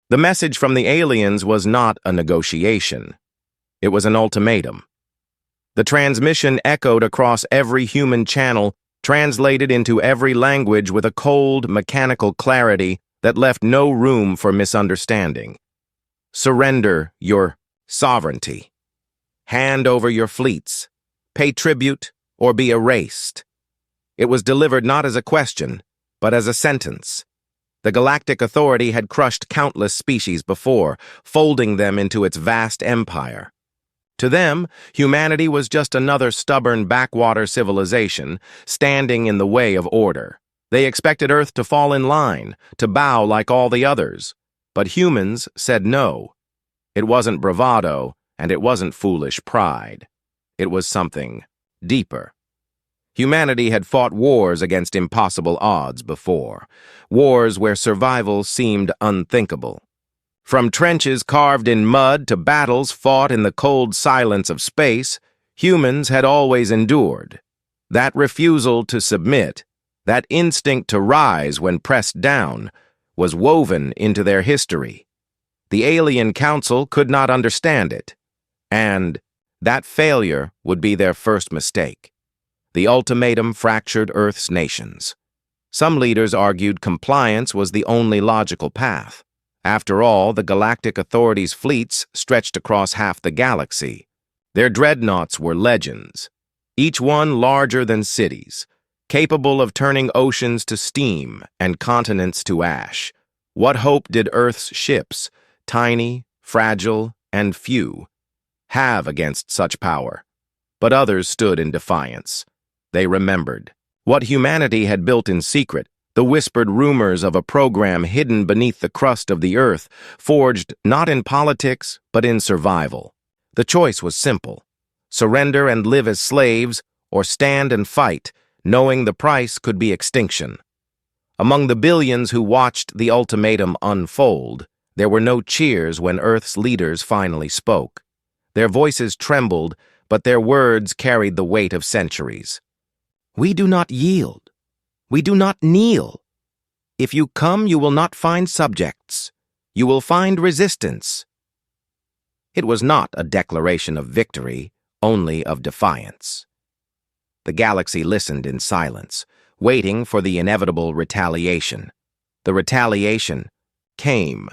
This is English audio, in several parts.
The message from the aliens was not a negotiation. It was an ultimatum. The transmission echoed across every human channel, translated into every language with a cold, mechanical clarity that left no room for misunderstanding. Surrender your sovereignty. Hand over your fleets. Pay tribute or be erased. It was delivered not as a question, but as a sentence. The Galactic Authority had crushed countless species before, folding them into its vast empire. To them, humanity was just another stubborn backwater civilization, standing in the way of order. They expected Earth to fall in line, to bow like all the others. But humans said no. It wasn't bravado, and it wasn't foolish pride. It was something deeper. Humanity had fought wars against impossible odds before, wars where survival seemed unthinkable. From trenches carved in mud to battles fought in the cold silence of space, humans had always endured. That refusal to submit, that instinct to rise when pressed down, was woven into their history. The Alien Council could not understand it, and that failure would be their first mistake. The ultimatum fractured Earth's nations. Some leaders argued compliance was the only logical path. After all, the Galactic Authority's fleets stretched across half the galaxy. Their dreadnoughts were legends, each one larger than cities, capable of turning oceans to steam and continents to ash. What hope did Earth's ships, tiny, fragile, and few, have against such power? But others stood in defiance. They remembered what humanity had built in secret, the whispered rumors of a program hidden beneath the crust of the Earth, forged not in politics, but in survival. The choice was simple: surrender and live as slaves, or stand and fight, knowing the price could be extinction. Among the billions who watched the ultimatum unfold, there were no cheers when Earth's leaders finally spoke. Their voices trembled, but their words carried the weight of centuries. "We do not yield. We do not kneel. If you come, you will not find subjects. You will find resistance." It was not a declaration of victory, only of defiance. The galaxy listened in silence, waiting for the inevitable retaliation. The retaliation came,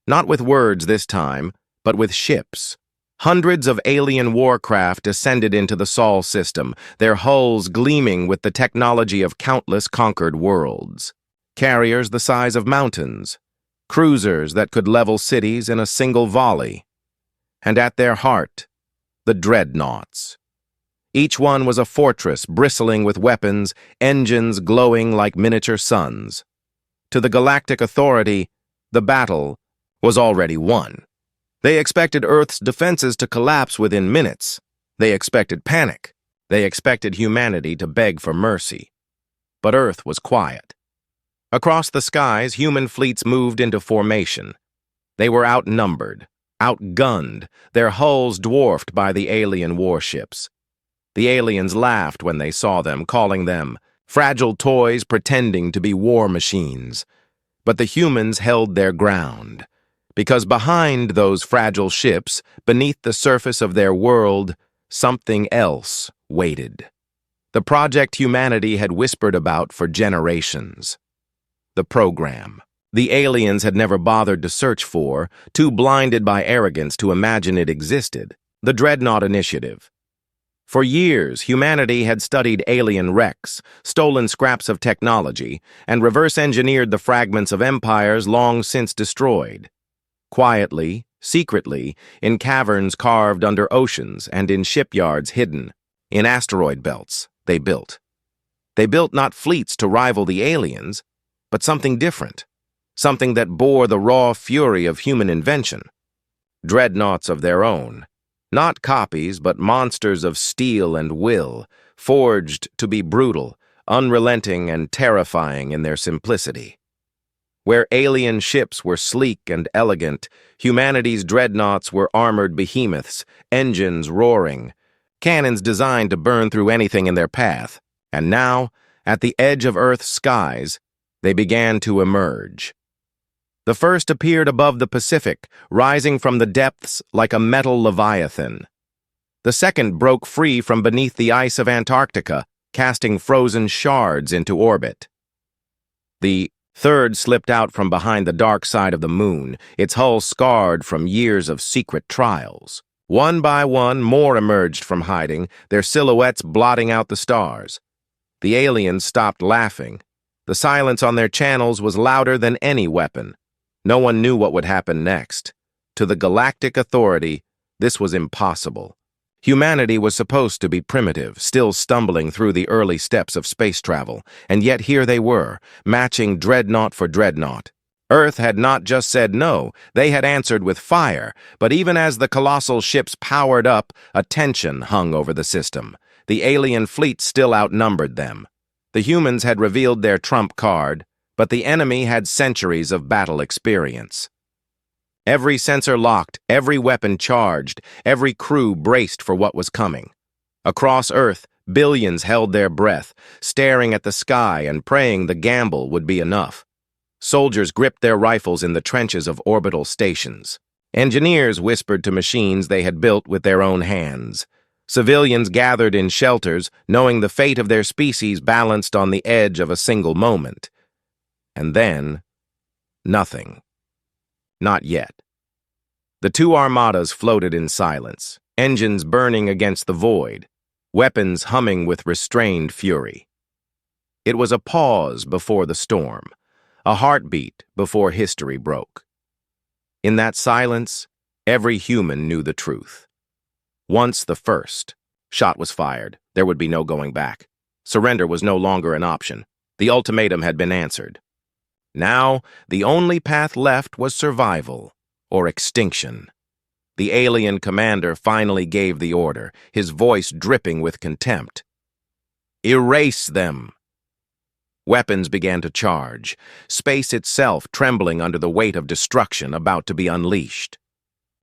not with words this time, but with ships. Hundreds of alien warcraft descended into the Sol system, their hulls gleaming with the technology of countless conquered worlds. Carriers the size of mountains, cruisers that could level cities in a single volley. And at their heart, the Dreadnoughts. Each one was a fortress bristling with weapons, engines glowing like miniature suns. To the Galactic Authority, the battle was already won. They expected Earth's defenses to collapse within minutes. They expected panic. They expected humanity to beg for mercy. But Earth was quiet. Across the skies, human fleets moved into formation. They were outnumbered, outgunned, their hulls dwarfed by the alien warships. The aliens laughed when they saw them, calling them fragile toys pretending to be war machines. But the humans held their ground. Because behind those fragile ships, beneath the surface of their world, something else waited. The project humanity had whispered about for generations. The program. The aliens had never bothered to search for, too blinded by arrogance to imagine it existed. The Dreadnought Initiative. For years, humanity had studied alien wrecks, stolen scraps of technology, and reverse-engineered the fragments of empires long since destroyed. Quietly, secretly, in caverns carved under oceans and in shipyards hidden, in asteroid belts, they built. They built not fleets to rival the aliens, but something different, something that bore the raw fury of human invention. Dreadnoughts of their own, not copies but monsters of steel and will, forged to be brutal, unrelenting and terrifying in their simplicity. Where alien ships were sleek and elegant, humanity's dreadnoughts were armored behemoths, engines roaring, cannons designed to burn through anything in their path. And now, at the edge of Earth's skies, they began to emerge. The first appeared above the Pacific, rising from the depths like a metal leviathan. The second broke free from beneath the ice of Antarctica, casting frozen shards into orbit. The third slipped out from behind the dark side of the moon, its hull scarred from years of secret trials. One by one, more emerged from hiding, their silhouettes blotting out the stars. The aliens stopped laughing. The silence on their channels was louder than any weapon. No one knew what would happen next. To the Galactic Authority, this was impossible. Humanity was supposed to be primitive, still stumbling through the early steps of space travel, and yet here they were, matching dreadnought for dreadnought. Earth had not just said no, they had answered with fire, but even as the colossal ships powered up, a tension hung over the system. The alien fleet still outnumbered them. The humans had revealed their trump card, but the enemy had centuries of battle experience. Every sensor locked, every weapon charged, every crew braced for what was coming. Across Earth, billions held their breath, staring at the sky and praying the gamble would be enough. Soldiers gripped their rifles in the trenches of orbital stations. Engineers whispered to machines they had built with their own hands. Civilians gathered in shelters, knowing the fate of their species balanced on the edge of a single moment. And then, nothing. Not yet. The two armadas floated in silence, engines burning against the void, weapons humming with restrained fury. It was a pause before the storm, a heartbeat before history broke. In that silence, every human knew the truth. Once the first shot was fired, there would be no going back. Surrender was no longer an option. The ultimatum had been answered. Now, the only path left was survival, or extinction. The alien commander finally gave the order, his voice dripping with contempt. Erase them! Weapons began to charge, space itself trembling under the weight of destruction about to be unleashed.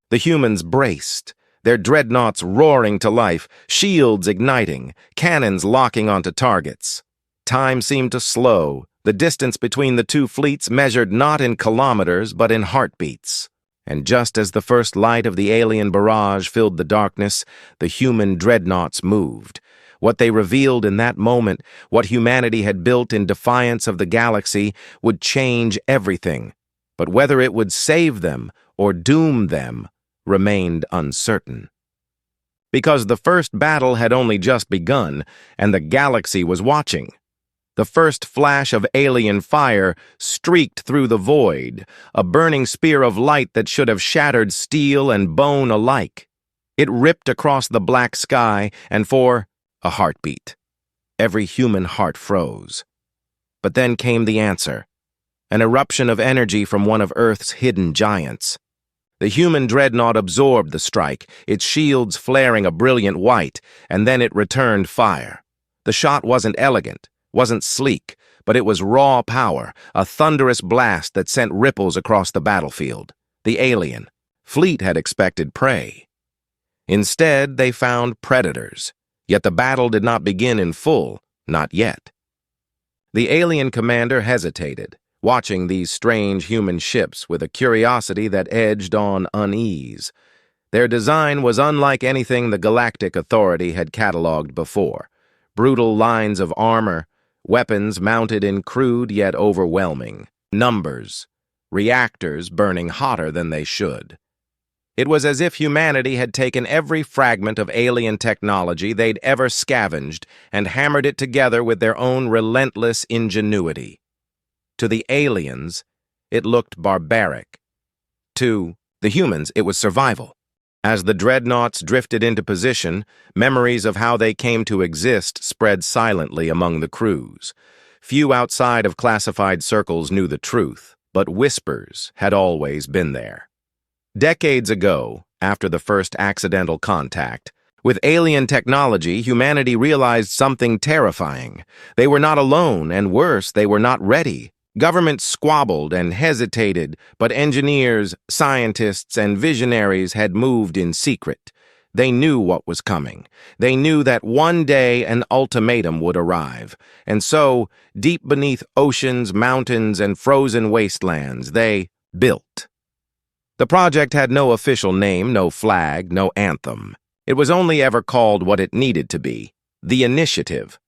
The humans braced, their dreadnoughts roaring to life, shields igniting, cannons locking onto targets. Time seemed to slow. The distance between the two fleets measured not in kilometers but in heartbeats. And just as the first light of the alien barrage filled the darkness, the human dreadnoughts moved. What they revealed in that moment, what humanity had built in defiance of the galaxy, would change everything. But whether it would save them or doom them remained uncertain. Because the first battle had only just begun, and the galaxy was watching. The first flash of alien fire streaked through the void, a burning spear of light that should have shattered steel and bone alike. It ripped across the black sky, and for a heartbeat, every human heart froze. But then came the answer, an eruption of energy from one of Earth's hidden giants. The human dreadnought absorbed the strike, its shields flaring a brilliant white, and then it returned fire. The shot wasn't elegant, wasn't sleek, but it was raw power, a thunderous blast that sent ripples across the battlefield. The alien fleet had expected prey. Instead, they found predators. Yet the battle did not begin in full, not yet. The alien commander hesitated, watching these strange human ships with a curiosity that edged on unease. Their design was unlike anything the Galactic Authority had cataloged before. Brutal lines of armor, weapons mounted in crude yet overwhelming numbers, reactors burning hotter than they should. It was as if humanity had taken every fragment of alien technology they'd ever scavenged and hammered it together with their own relentless ingenuity. To the aliens, it looked barbaric. To the humans, it was survival. As the dreadnoughts drifted into position, memories of how they came to exist spread silently among the crews. Few outside of classified circles knew the truth, but whispers had always been there. Decades ago, after the first accidental contact, with alien technology, humanity realized something terrifying. They were not alone, and worse, they were not ready. Governments squabbled and hesitated, but engineers, scientists, and visionaries had moved in secret. They knew what was coming. They knew that one day an ultimatum would arrive. And so, deep beneath oceans, mountains, and frozen wastelands, they built. The project had no official name, no flag, no anthem. It was only ever called what it needed to be, the initiative.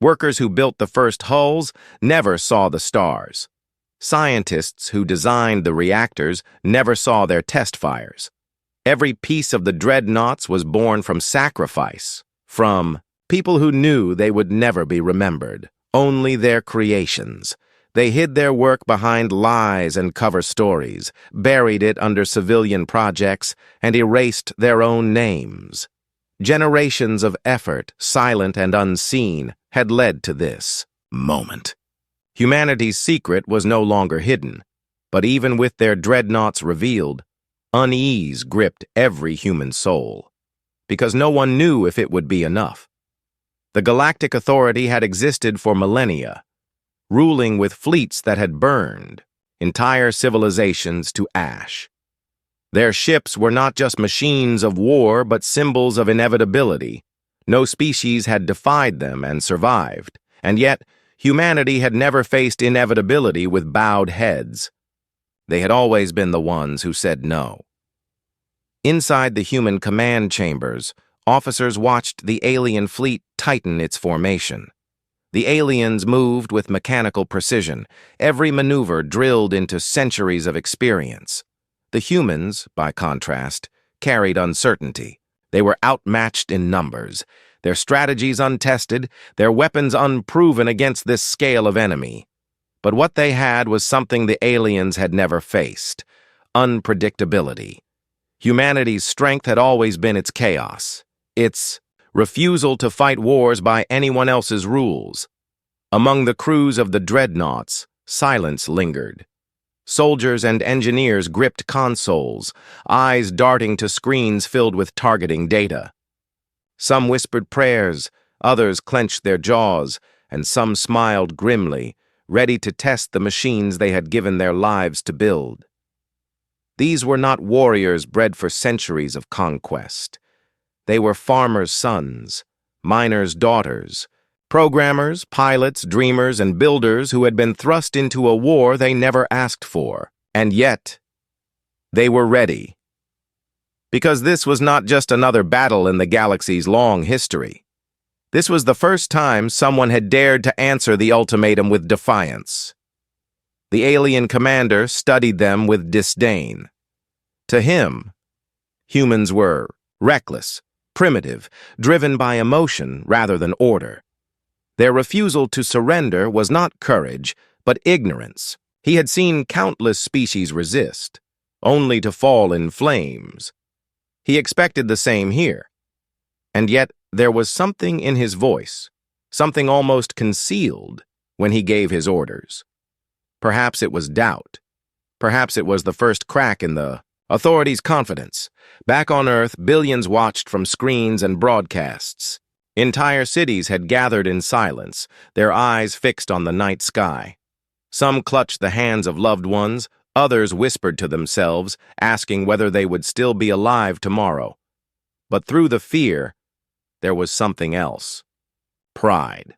Workers who built the first hulls never saw the stars. Scientists who designed the reactors never saw their test fires. Every piece of the Dreadnoughts was born from sacrifice, from people who knew they would never be remembered, only their creations. They hid their work behind lies and cover stories, buried it under civilian projects, and erased their own names. Generations of effort, silent and unseen, had led to this moment. Humanity's secret was no longer hidden, but even with their Dreadnoughts revealed, unease gripped every human soul, because no one knew if it would be enough. The Galactic Authority had existed for millennia, ruling with fleets that had burned entire civilizations to ash. Their ships were not just machines of war, but symbols of inevitability. No species had defied them and survived, and yet humanity had never faced inevitability with bowed heads. They had always been the ones who said no. Inside the human command chambers, officers watched the alien fleet tighten its formation. The aliens moved with mechanical precision, every maneuver drilled into centuries of experience. The humans, by contrast, carried uncertainty. They were outmatched in numbers, their strategies untested, their weapons unproven against this scale of enemy. But what they had was something the aliens had never faced: unpredictability. Humanity's strength had always been its chaos, its refusal to fight wars by anyone else's rules. Among the crews of the Dreadnoughts, silence lingered. Soldiers and engineers gripped consoles, eyes darting to screens filled with targeting data. Some whispered prayers, others clenched their jaws, and some smiled grimly, ready to test the machines they had given their lives to build. These were not warriors bred for centuries of conquest. They were farmers' sons, miners' daughters, programmers, pilots, dreamers, and builders who had been thrust into a war they never asked for. And yet, they were ready. Because this was not just another battle in the galaxy's long history. This was the first time someone had dared to answer the ultimatum with defiance. The alien commander studied them with disdain. To him, humans were reckless, primitive, driven by emotion rather than order. Their refusal to surrender was not courage, but ignorance. He had seen countless species resist, only to fall in flames. He expected the same here. And yet there was something in his voice, something almost concealed, when he gave his orders. Perhaps it was doubt. Perhaps it was the first crack in the authorities' confidence. Back on Earth, billions watched from screens and broadcasts. Entire cities had gathered in silence, their eyes fixed on the night sky. Some clutched the hands of loved ones, others whispered to themselves, asking whether they would still be alive tomorrow. But through the fear, there was something else: pride.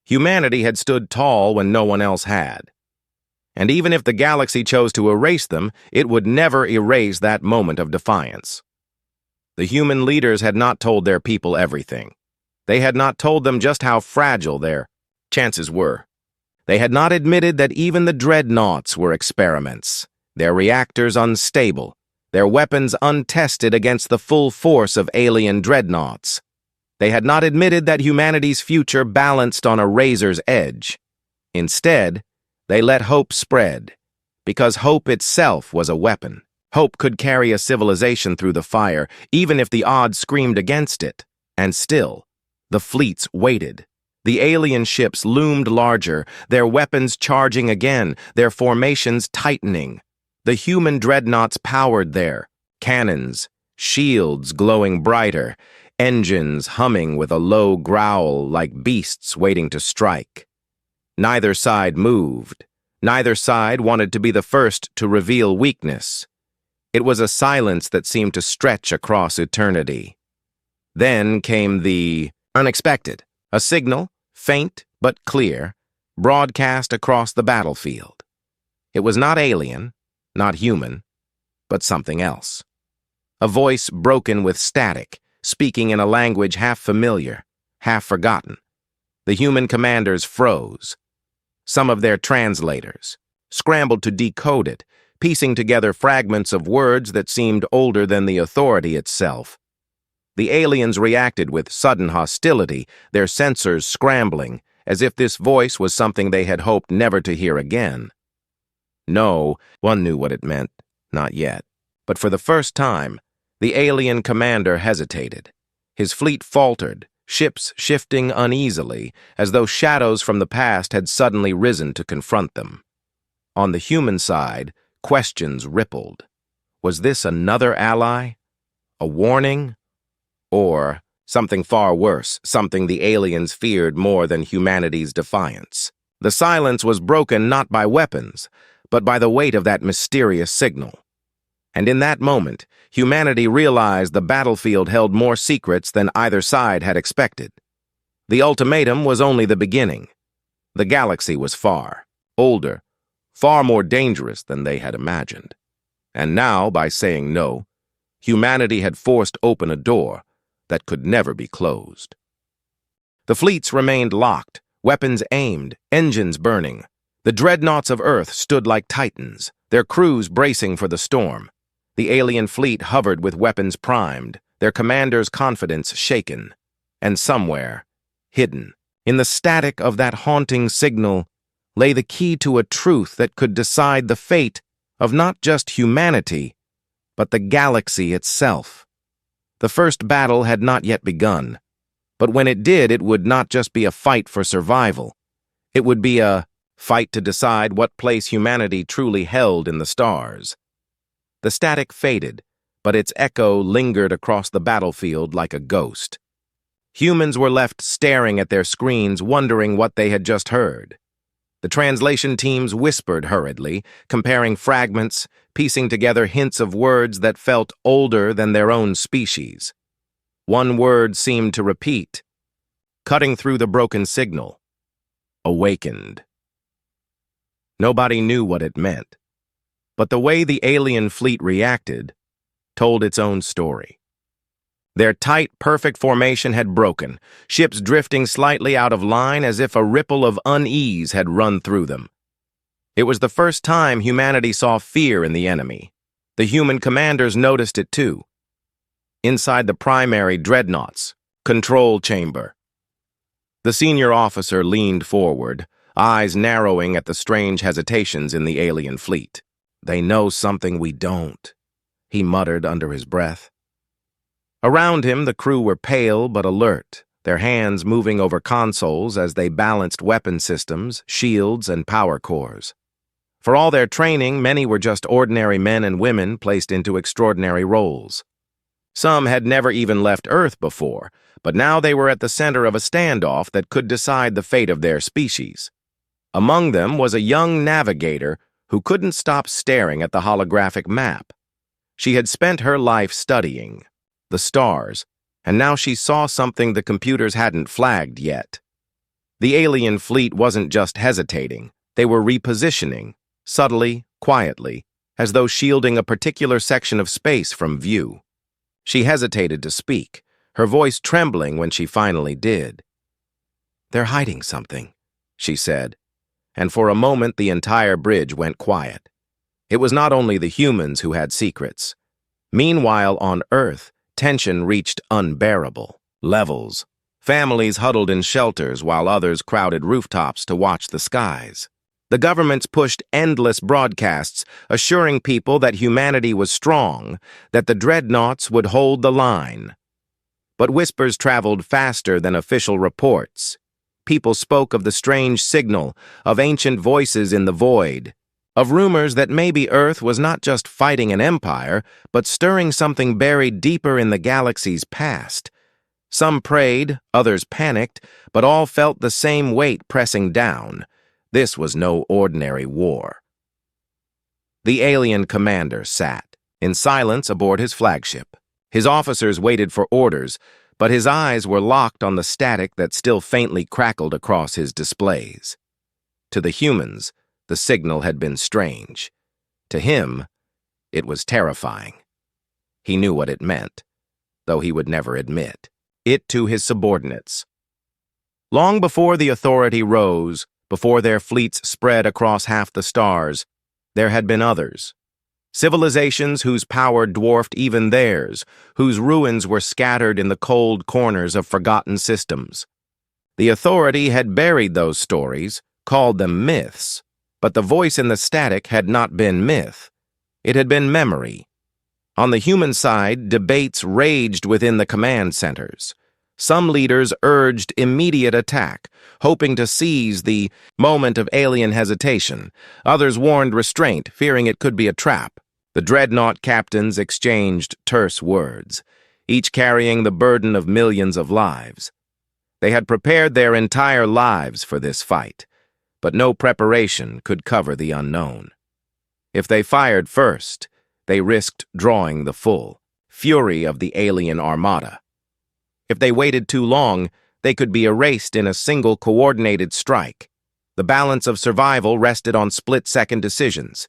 Humanity had stood tall when no one else had. And even if the galaxy chose to erase them, it would never erase that moment of defiance. The human leaders had not told their people everything. They had not told them just how fragile their chances were. They had not admitted that even the Dreadnoughts were experiments, their reactors unstable, their weapons untested against the full force of alien Dreadnoughts. They had not admitted that humanity's future balanced on a razor's edge. Instead, they let hope spread, because hope itself was a weapon. Hope could carry a civilization through the fire, even if the odds screamed against it. And still, the fleets waited. The alien ships loomed larger, their weapons charging again, their formations tightening. The human Dreadnoughts powered there, cannons, shields glowing brighter, engines humming with a low growl like beasts waiting to strike. Neither side moved. Neither side wanted to be the first to reveal weakness. It was a silence that seemed to stretch across eternity. Then came the unexpected, a signal, faint but clear, broadcast across the battlefield. It was not alien, not human, but something else. A voice broken with static, speaking in a language half familiar, half forgotten. The human commanders froze. Some of their translators scrambled to decode it, piecing together fragments of words that seemed older than the authority itself. The aliens reacted with sudden hostility, their sensors scrambling, as if this voice was something they had hoped never to hear again. No, one knew what it meant, not yet. But for the first time, the alien commander hesitated. His fleet faltered, ships shifting uneasily, as though shadows from the past had suddenly risen to confront them. On the human side, questions rippled. Was this another ally? A warning? Or something far worse, something the aliens feared more than humanity's defiance? The silence was broken not by weapons, but by the weight of that mysterious signal. And in that moment, humanity realized the battlefield held more secrets than either side had expected. The ultimatum was only the beginning. The galaxy was far, older, far more dangerous than they had imagined. And now, by saying no, humanity had forced open a door that could never be closed. The fleets remained locked, weapons aimed, engines burning. The dreadnoughts of Earth stood like titans, their crews bracing for the storm. The alien fleet hovered with weapons primed, their commander's confidence shaken. And somewhere, hidden, in the static of that haunting signal, lay the key to a truth that could decide the fate of not just humanity, but the galaxy itself. The first battle had not yet begun, but when it did, it would not just be a fight for survival. It would be a fight to decide what place humanity truly held in the stars. The static faded, but its echo lingered across the battlefield like a ghost. Humans were left staring at their screens, wondering what they had just heard. The translation teams whispered hurriedly, comparing fragments, piecing together hints of words that felt older than their own species. One word seemed to repeat, cutting through the broken signal. Awakened. Nobody knew what it meant, but the way the alien fleet reacted told its own story. Their tight, perfect formation had broken, ships drifting slightly out of line as if a ripple of unease had run through them. It was the first time humanity saw fear in the enemy. The human commanders noticed it too. Inside the primary Dreadnoughts, control chamber. The senior officer leaned forward, eyes narrowing at the strange hesitations in the alien fleet. "They know something we don't," he muttered under his breath. Around him, the crew were pale but alert, their hands moving over consoles as they balanced weapon systems, shields, and power cores. For all their training, many were just ordinary men and women placed into extraordinary roles. Some had never even left Earth before, but now they were at the center of a standoff that could decide the fate of their species. Among them was a young navigator who couldn't stop staring at the holographic map. She had spent her life studying the stars, and now she saw something the computers hadn't flagged yet. The alien fleet wasn't just hesitating, they were repositioning, subtly, quietly, as though shielding a particular section of space from view. She hesitated to speak, her voice trembling when she finally did. "They're hiding something," she said, and for a moment the entire bridge went quiet. It was not only the humans who had secrets. Meanwhile, on Earth, tension reached unbearable levels. Families huddled in shelters while others crowded rooftops to watch the skies. The governments pushed endless broadcasts, assuring people that humanity was strong, that the Dreadnoughts would hold the line. But whispers traveled faster than official reports. People spoke of the strange signal, of ancient voices in the void, of rumors that maybe Earth was not just fighting an empire, but stirring something buried deeper in the galaxy's past. Some prayed, others panicked, but all felt the same weight pressing down. This was no ordinary war. The alien commander sat, in silence aboard his flagship. His officers waited for orders, but his eyes were locked on the static that still faintly crackled across his displays. To the humans, the signal had been strange. To him, it was terrifying. He knew what it meant, though he would never admit it to his subordinates. Long before the authority rose, before their fleets spread across half the stars, there had been others. Civilizations whose power dwarfed even theirs, whose ruins were scattered in the cold corners of forgotten systems. The authority had buried those stories, called them myths, but the voice in the static had not been myth. It had been memory. On the human side, debates raged within the command centers. Some leaders urged immediate attack, hoping to seize the moment of alien hesitation. Others warned restraint, fearing it could be a trap. The Dreadnought captains exchanged terse words, each carrying the burden of millions of lives. They had prepared their entire lives for this fight, but no preparation could cover the unknown. If they fired first, they risked drawing the full fury of the alien armada. If they waited too long, they could be erased in a single coordinated strike. The balance of survival rested on split-second decisions.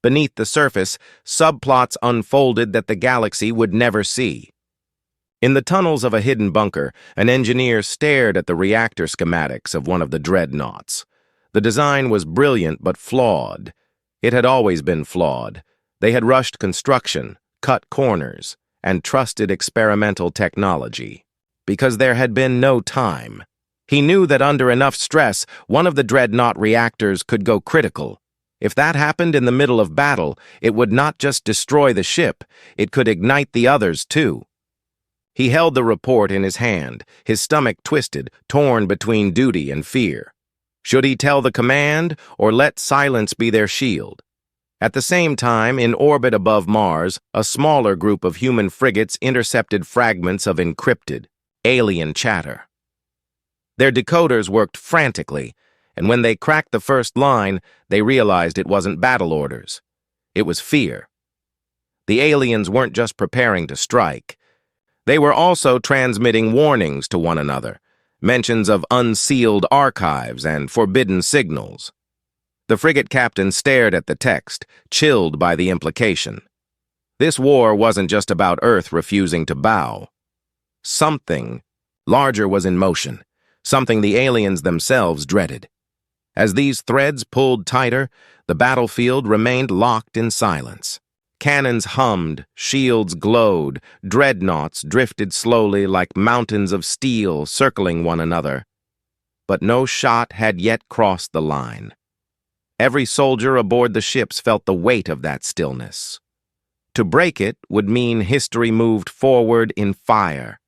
Beneath the surface, subplots unfolded that the galaxy would never see. In the tunnels of a hidden bunker, an engineer stared at the reactor schematics of one of the Dreadnoughts. The design was brilliant but flawed. It had always been flawed. They had rushed construction, cut corners, and trusted experimental technology. Because there had been no time. He knew that under enough stress, one of the Dreadnought reactors could go critical. If that happened in the middle of battle, it would not just destroy the ship, it could ignite the others too. He held the report in his hand, his stomach twisted, torn between duty and fear. Should he tell the command, or let silence be their shield? At the same time, in orbit above Mars, a smaller group of human frigates intercepted fragments of encrypted, alien chatter. Their decoders worked frantically, and when they cracked the first line, they realized it wasn't battle orders. It was fear. The aliens weren't just preparing to strike. They were also transmitting warnings to one another, mentions of unsealed archives and forbidden signals. The frigate captain stared at the text, chilled by the implication. This war wasn't just about Earth refusing to bow. Something larger was in motion, something the aliens themselves dreaded. As these threads pulled tighter, the battlefield remained locked in silence. Cannons hummed, shields glowed, dreadnoughts drifted slowly like mountains of steel circling one another. But no shot had yet crossed the line. Every soldier aboard the ships felt the weight of that stillness. To break it would mean history moved forward in fire.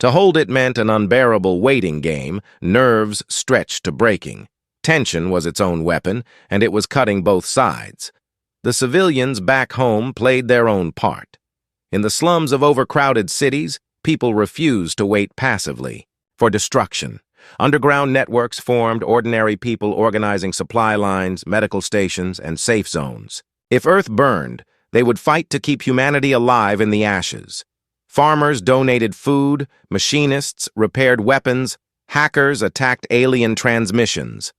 To hold it meant an unbearable waiting game, nerves stretched to breaking. Tension was its own weapon, and it was cutting both sides. The civilians back home played their own part. In the slums of overcrowded cities, people refused to wait passively for destruction. Underground networks formed, ordinary people organizing supply lines, medical stations, and safe zones. If Earth burned, they would fight to keep humanity alive in the ashes. Farmers donated food, machinists repaired weapons, hackers attacked alien transmissions.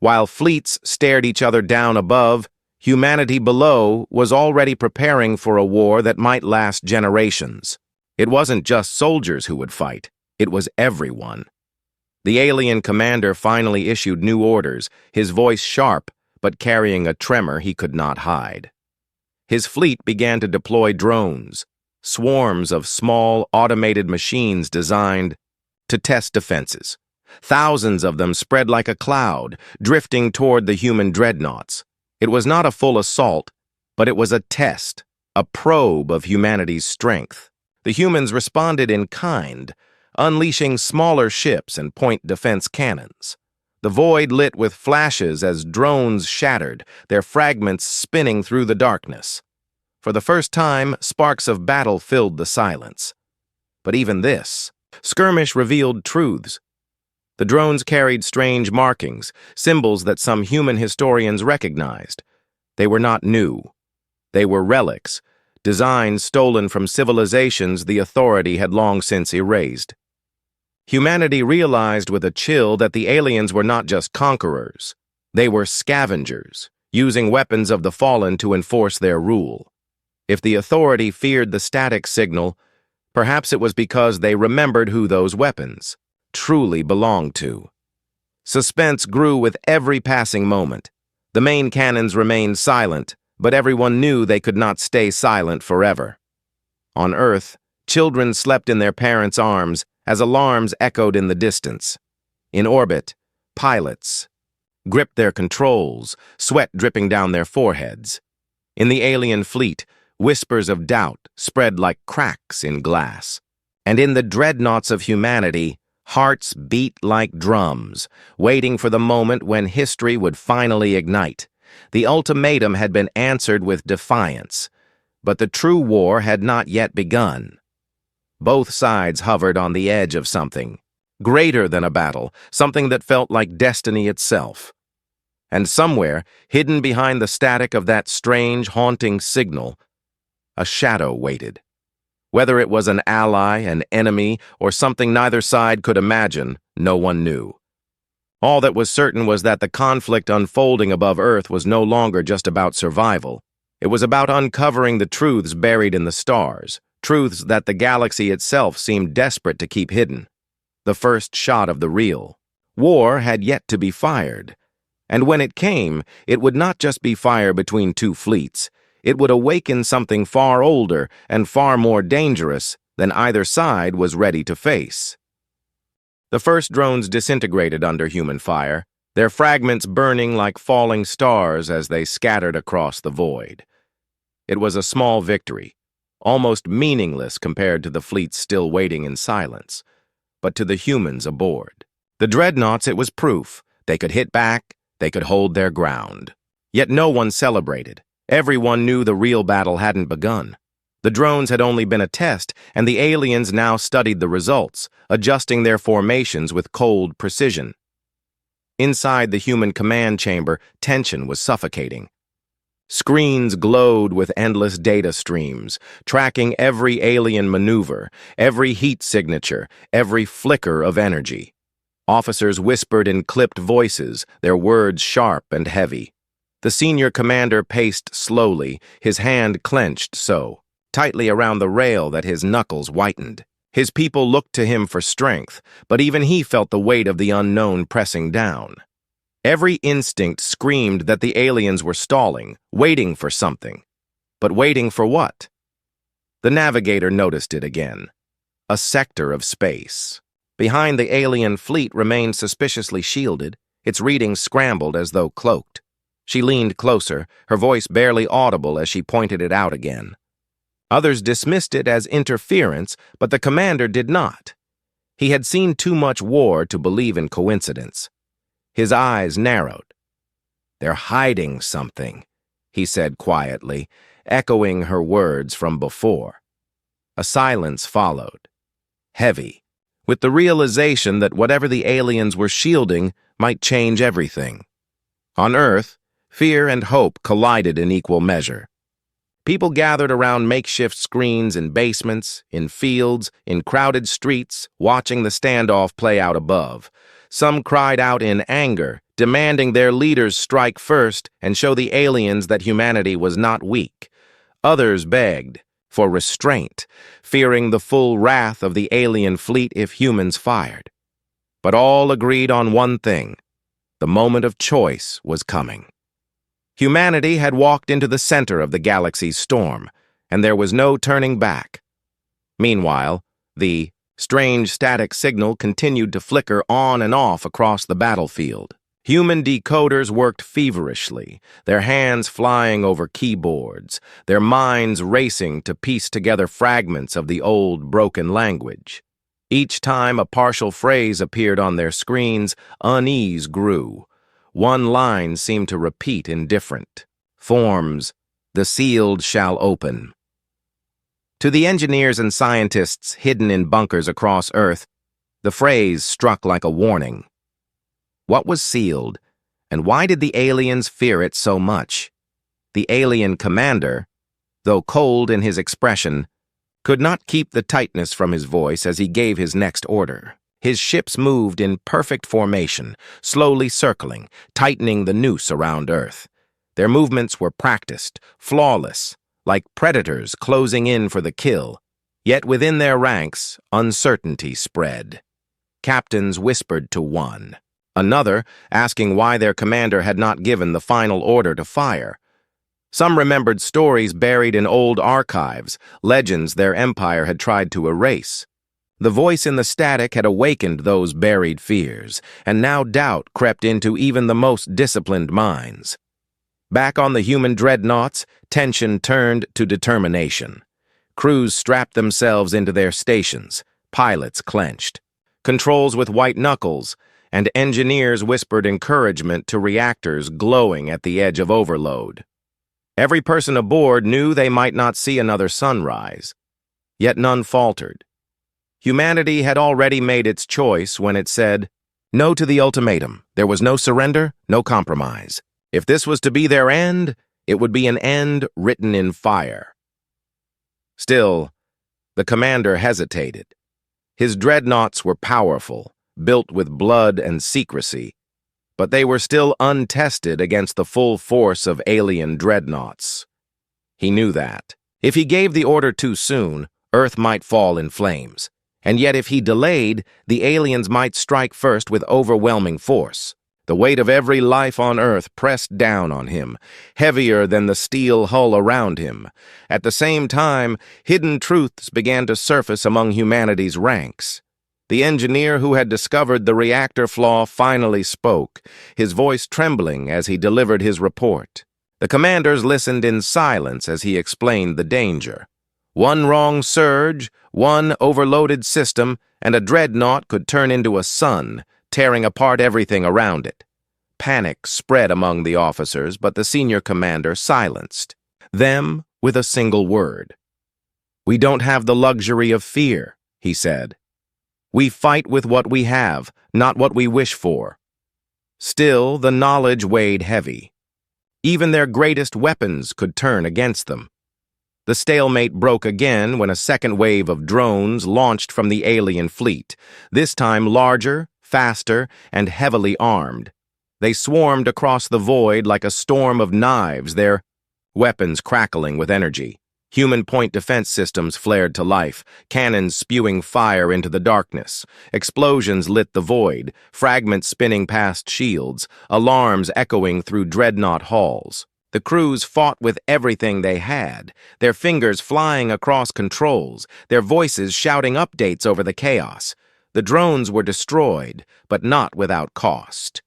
While fleets stared each other down above, humanity below was already preparing for a war that might last generations. It wasn't just soldiers who would fight, it was everyone. The alien commander finally issued new orders, his voice sharp, but carrying a tremor he could not hide. His fleet began to deploy drones, swarms of small, automated machines designed to test defenses. Thousands of them spread like a cloud, drifting toward the human dreadnoughts. It was not a full assault, but it was a test, a probe of humanity's strength. The humans responded in kind, unleashing smaller ships and point defense cannons. The void lit with flashes as drones shattered, their fragments spinning through the darkness. For the first time, sparks of battle filled the silence. But even this skirmish revealed truths. The drones carried strange markings, symbols that some human historians recognized. They were not new. They were relics, designs stolen from civilizations the authority had long since erased. Humanity realized with a chill that the aliens were not just conquerors. They were scavengers, using weapons of the fallen to enforce their rule. If the authority feared the static signal, perhaps it was because they remembered who those weapons truly belonged to. Suspense grew with every passing moment. The main cannons remained silent, but everyone knew they could not stay silent forever. On Earth, children slept in their parents' arms as alarms echoed in the distance. In orbit, pilots gripped their controls, sweat dripping down their foreheads. In the alien fleet, whispers of doubt spread like cracks in glass. And in the dreadnoughts of humanity, hearts beat like drums, waiting for the moment when history would finally ignite. The ultimatum had been answered with defiance, but the true war had not yet begun. Both sides hovered on the edge of something greater than a battle, something that felt like destiny itself. And somewhere, hidden behind the static of that strange, haunting signal, a shadow waited. Whether it was an ally, an enemy, or something neither side could imagine, no one knew. All that was certain was that the conflict unfolding above Earth was no longer just about survival. It was about uncovering the truths buried in the stars, truths that the galaxy itself seemed desperate to keep hidden. The first shot of the real war had yet to be fired. And when it came, it would not just be fire between two fleets. It would awaken something far older and far more dangerous than either side was ready to face. The first drones disintegrated under human fire, their fragments burning like falling stars as they scattered across the void. It was a small victory, almost meaningless compared to the fleets still waiting in silence. But to the humans aboard, the dreadnoughts, it was proof. They could hit back, they could hold their ground. Yet no one celebrated. Everyone knew the real battle hadn't begun. The drones had only been a test, and the aliens now studied the results, adjusting their formations with cold precision. Inside the human command chamber, tension was suffocating. Screens glowed with endless data streams, tracking every alien maneuver, every heat signature, every flicker of energy. Officers whispered in clipped voices, their words sharp and heavy. The senior commander paced slowly, his hand clenched so tightly around the rail that his knuckles whitened. His people looked to him for strength, but even he felt the weight of the unknown pressing down. Every instinct screamed that the aliens were stalling, waiting for something. But waiting for what? The navigator noticed it again. A sector of space. Behind the alien fleet remained suspiciously shielded, its readings scrambled as though cloaked. She leaned closer, her voice barely audible as she pointed it out again. Others dismissed it as interference, but the commander did not. He had seen too much war to believe in coincidence. His eyes narrowed. "They're hiding something," he said quietly, echoing her words from before. A silence followed, heavy, with the realization that whatever the aliens were shielding might change everything. On Earth, fear and hope collided in equal measure. People gathered around makeshift screens in basements, in fields, in crowded streets, watching the standoff play out above. Some cried out in anger, demanding their leaders strike first and show the aliens that humanity was not weak. Others begged for restraint, fearing the full wrath of the alien fleet if humans fired. But all agreed on one thing: the moment of choice was coming. Humanity had walked into the center of the galaxy's storm, and there was no turning back. Meanwhile, the strange static signal continued to flicker on and off across the battlefield. Human decoders worked feverishly, their hands flying over keyboards, their minds racing to piece together fragments of the old, broken language. Each time a partial phrase appeared on their screens, unease grew. One line seemed to repeat in different forms: "The sealed shall open." To the engineers and scientists hidden in bunkers across Earth, the phrase struck like a warning. What was sealed, and why did the aliens fear it so much? The alien commander, though cold in his expression, could not keep the tightness from his voice as he gave his next order. His ships moved in perfect formation, slowly circling, tightening the noose around Earth. Their movements were practiced, flawless, like predators closing in for the kill. Yet within their ranks, uncertainty spread. Captains whispered to one. Another, asking why their commander had not given the final order to fire. Some remembered stories buried in old archives, legends their empire had tried to erase. The voice in the static had awakened those buried fears, and now doubt crept into even the most disciplined minds. Back on the human dreadnoughts, tension turned to determination. Crews strapped themselves into their stations, pilots clenched. Controls with white knuckles, and engineers whispered encouragement to reactors glowing at the edge of overload. Every person aboard knew they might not see another sunrise, yet none faltered. Humanity had already made its choice when it said, "No to the ultimatum." There was no surrender, no compromise. If this was to be their end, it would be an end written in fire. Still, the commander hesitated. His dreadnoughts were powerful, built with blood and secrecy, but they were still untested against the full force of alien dreadnoughts. He knew that. If he gave the order too soon, Earth might fall in flames. And yet if he delayed, the aliens might strike first with overwhelming force. The weight of every life on Earth pressed down on him, heavier than the steel hull around him. At the same time, hidden truths began to surface among humanity's ranks. The engineer who had discovered the reactor flaw finally spoke, his voice trembling as he delivered his report. The commanders listened in silence as he explained the danger. One wrong surge, one overloaded system, and a dreadnought could turn into a sun, tearing apart everything around it. Panic spread among the officers, but the senior commander silenced them with a single word. "We don't have the luxury of fear," he said. "We fight with what we have, not what we wish for." Still, the knowledge weighed heavy. Even their greatest weapons could turn against them. The stalemate broke again when a second wave of drones launched from the alien fleet, this time larger, faster, and heavily armed. They swarmed across the void like a storm of knives, their weapons crackling with energy. Human point defense systems flared to life, cannons spewing fire into the darkness. Explosions lit the void, fragments spinning past shields, alarms echoing through dreadnought halls. The crews fought with everything they had, their fingers flying across controls, their voices shouting updates over the chaos. The drones were destroyed, but not without cost.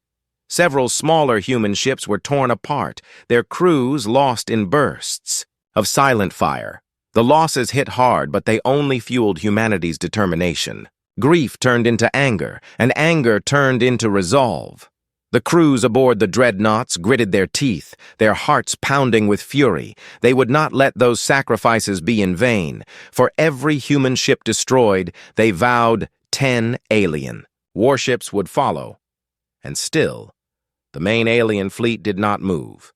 Several smaller human ships were torn apart, their crews lost in bursts of silent fire. The losses hit hard, but they only fueled humanity's determination. Grief turned into anger, and anger turned into resolve. The crews aboard the dreadnoughts gritted their teeth, their hearts pounding with fury. They would not let those sacrifices be in vain. For every human ship destroyed, they vowed 10 alien. Warships would follow. And still, the main alien fleet did not move.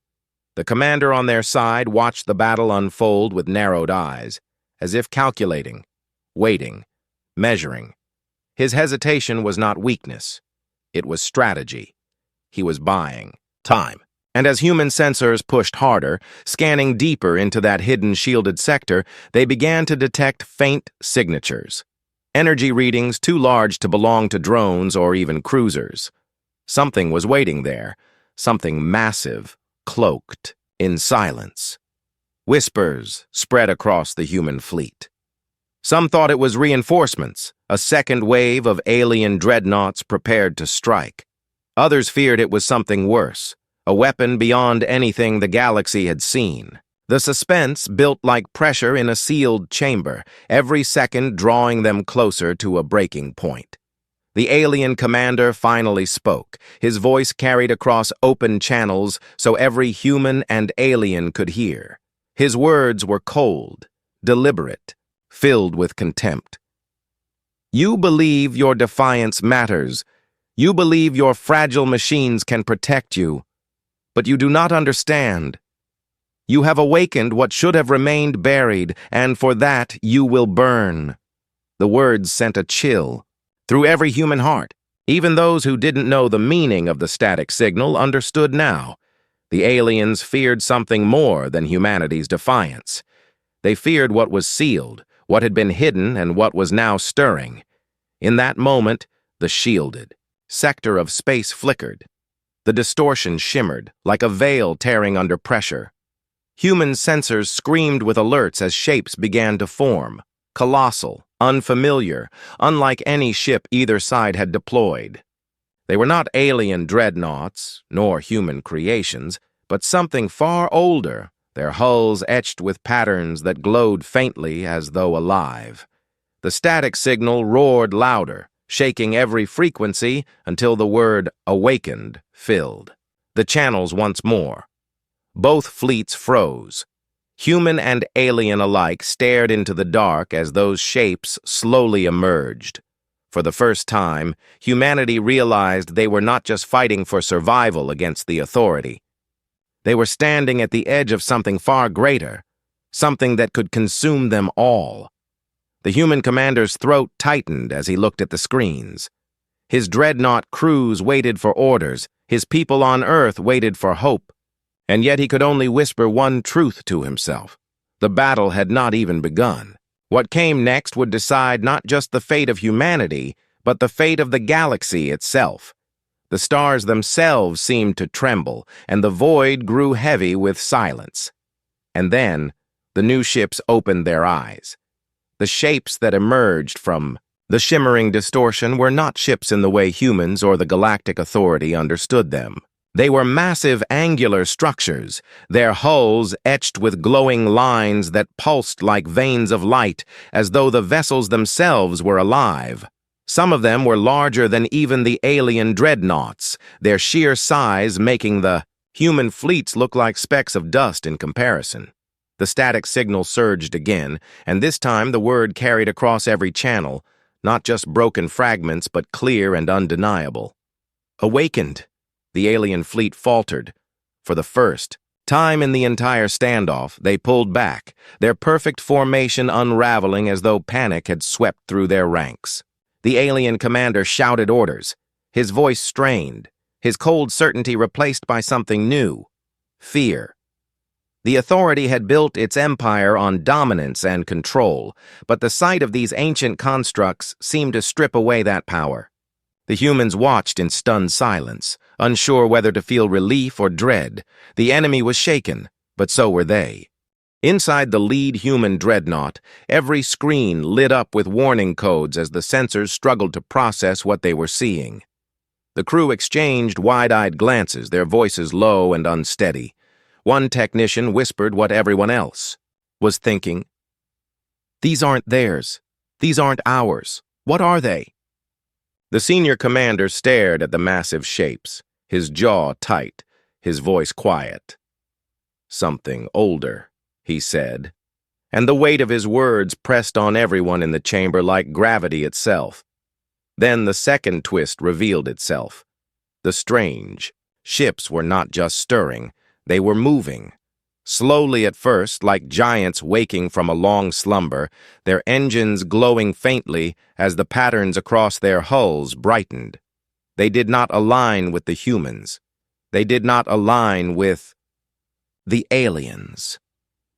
The commander on their side watched the battle unfold with narrowed eyes, as if calculating, waiting, measuring. His hesitation was not weakness. It was strategy. He was buying time. And as human sensors pushed harder, scanning deeper into that hidden shielded sector, they began to detect faint signatures. Energy readings too large to belong to drones or even cruisers. Something was waiting there, something massive, cloaked in silence. Whispers spread across the human fleet. Some thought it was reinforcements, a second wave of alien dreadnoughts prepared to strike. Others feared it was something worse, a weapon beyond anything the galaxy had seen. The suspense built like pressure in a sealed chamber, every second drawing them closer to a breaking point. The alien commander finally spoke, his voice carried across open channels so every human and alien could hear. His words were cold, deliberate, filled with contempt. "You believe your defiance matters. You believe your fragile machines can protect you, but you do not understand. You have awakened what should have remained buried, and for that you will burn." The words sent a chill through every human heart. Even those who didn't know the meaning of the static signal understood now. The aliens feared something more than humanity's defiance. They feared what was sealed, what had been hidden, and what was now stirring. In that moment, the shielded sector of space flickered. The distortion shimmered, like a veil tearing under pressure. Human sensors screamed with alerts as shapes began to form. Colossal, unfamiliar, unlike any ship either side had deployed. They were not alien dreadnoughts, nor human creations, but something far older, their hulls etched with patterns that glowed faintly as though alive. The static signal roared louder, shaking every frequency until the word "awakened" filled the channels once more. Both fleets froze. Human and alien alike stared into the dark as those shapes slowly emerged. For the first time, humanity realized they were not just fighting for survival against the authority. They were standing at the edge of something far greater, something that could consume them all. The human commander's throat tightened as he looked at the screens. His dreadnought crews waited for orders, his people on Earth waited for hope, and yet he could only whisper one truth to himself. The battle had not even begun. What came next would decide not just the fate of humanity, but the fate of the galaxy itself. The stars themselves seemed to tremble, and the void grew heavy with silence. And then, the new ships opened their eyes. The shapes that emerged from the shimmering distortion were not ships in the way humans or the Galactic Authority understood them. They were massive angular structures, their hulls etched with glowing lines that pulsed like veins of light, as though the vessels themselves were alive. Some of them were larger than even the alien dreadnoughts, their sheer size making the human fleets look like specks of dust in comparison. The static signal surged again, and this time the word carried across every channel, not just broken fragments but clear and undeniable. Awakened, the alien fleet faltered. For the first time in the entire standoff, they pulled back, their perfect formation unraveling as though panic had swept through their ranks. The alien commander shouted orders, his voice strained, his cold certainty replaced by something new: fear. The Authority had built its empire on dominance and control, but the sight of these ancient constructs seemed to strip away that power. The humans watched in stunned silence, unsure whether to feel relief or dread. The enemy was shaken, but so were they. Inside the lead human dreadnought, every screen lit up with warning codes as the sensors struggled to process what they were seeing. The crew exchanged wide-eyed glances, their voices low and unsteady. One technician whispered what everyone else was thinking. "These aren't theirs. These aren't ours. What are they?" The senior commander stared at the massive shapes, his jaw tight, his voice quiet. "Something older," he said, and the weight of his words pressed on everyone in the chamber like gravity itself. Then the second twist revealed itself. The strange ships were not just stirring, they were moving. Slowly at first, like giants waking from a long slumber, their engines glowing faintly as the patterns across their hulls brightened. They did not align with the humans. They did not align with the aliens.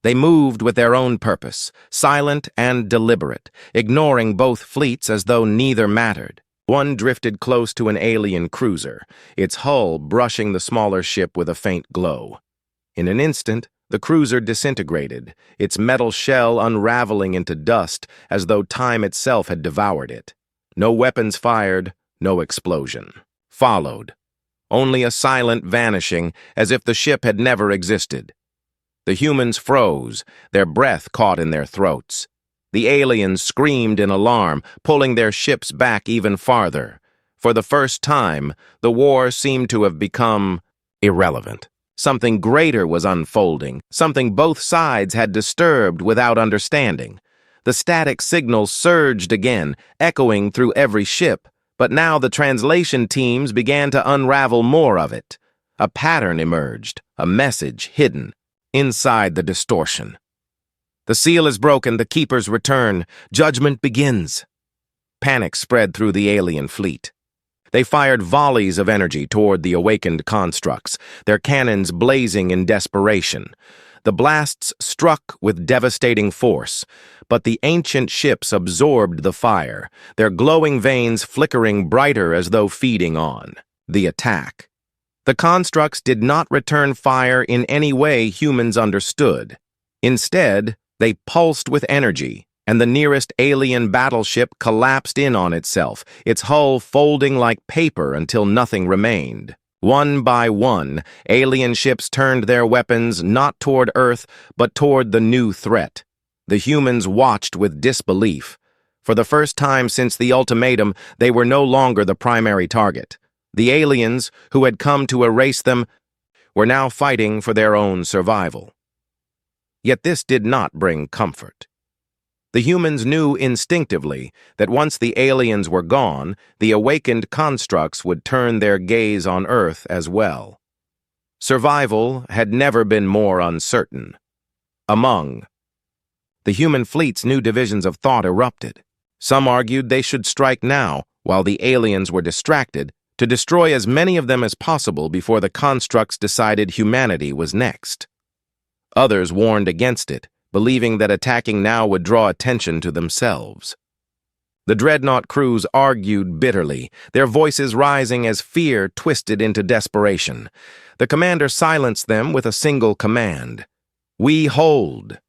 They moved with their own purpose, silent and deliberate, ignoring both fleets as though neither mattered. One drifted close to an alien cruiser, its hull brushing the smaller ship with a faint glow. In an instant, the cruiser disintegrated, its metal shell unraveling into dust as though time itself had devoured it. No weapons fired, no explosion. Followed. Only a silent vanishing, as if the ship had never existed. The humans froze, their breath caught in their throats. The aliens screamed in alarm, pulling their ships back even farther. For the first time, the war seemed to have become irrelevant. Something greater was unfolding, something both sides had disturbed without understanding. The static signal surged again, echoing through every ship, but now the translation teams began to unravel more of it. A pattern emerged, a message hidden inside the distortion. "The seal is broken, the keepers return, judgment begins." Panic spread through the alien fleet. They fired volleys of energy toward the awakened constructs, their cannons blazing in desperation. The blasts struck with devastating force, but the ancient ships absorbed the fire, their glowing veins flickering brighter as though feeding on the attack. The constructs did not return fire in any way humans understood. Instead, they pulsed with energy, and the nearest alien battleship collapsed in on itself, its hull folding like paper until nothing remained. One by one, alien ships turned their weapons not toward Earth, but toward the new threat. The humans watched with disbelief. For the first time since the ultimatum, they were no longer the primary target. The aliens, who had come to erase them, were now fighting for their own survival. Yet this did not bring comfort. The humans knew instinctively that once the aliens were gone, the awakened constructs would turn their gaze on Earth as well. Survival had never been more uncertain. Among the human fleet's new divisions of thought erupted. Some argued they should strike now, while the aliens were distracted, to destroy as many of them as possible before the constructs decided humanity was next. Others warned against it, believing that attacking now would draw attention to themselves. The Dreadnought crews argued bitterly, their voices rising as fear twisted into desperation. The commander silenced them with a single command: "We hold."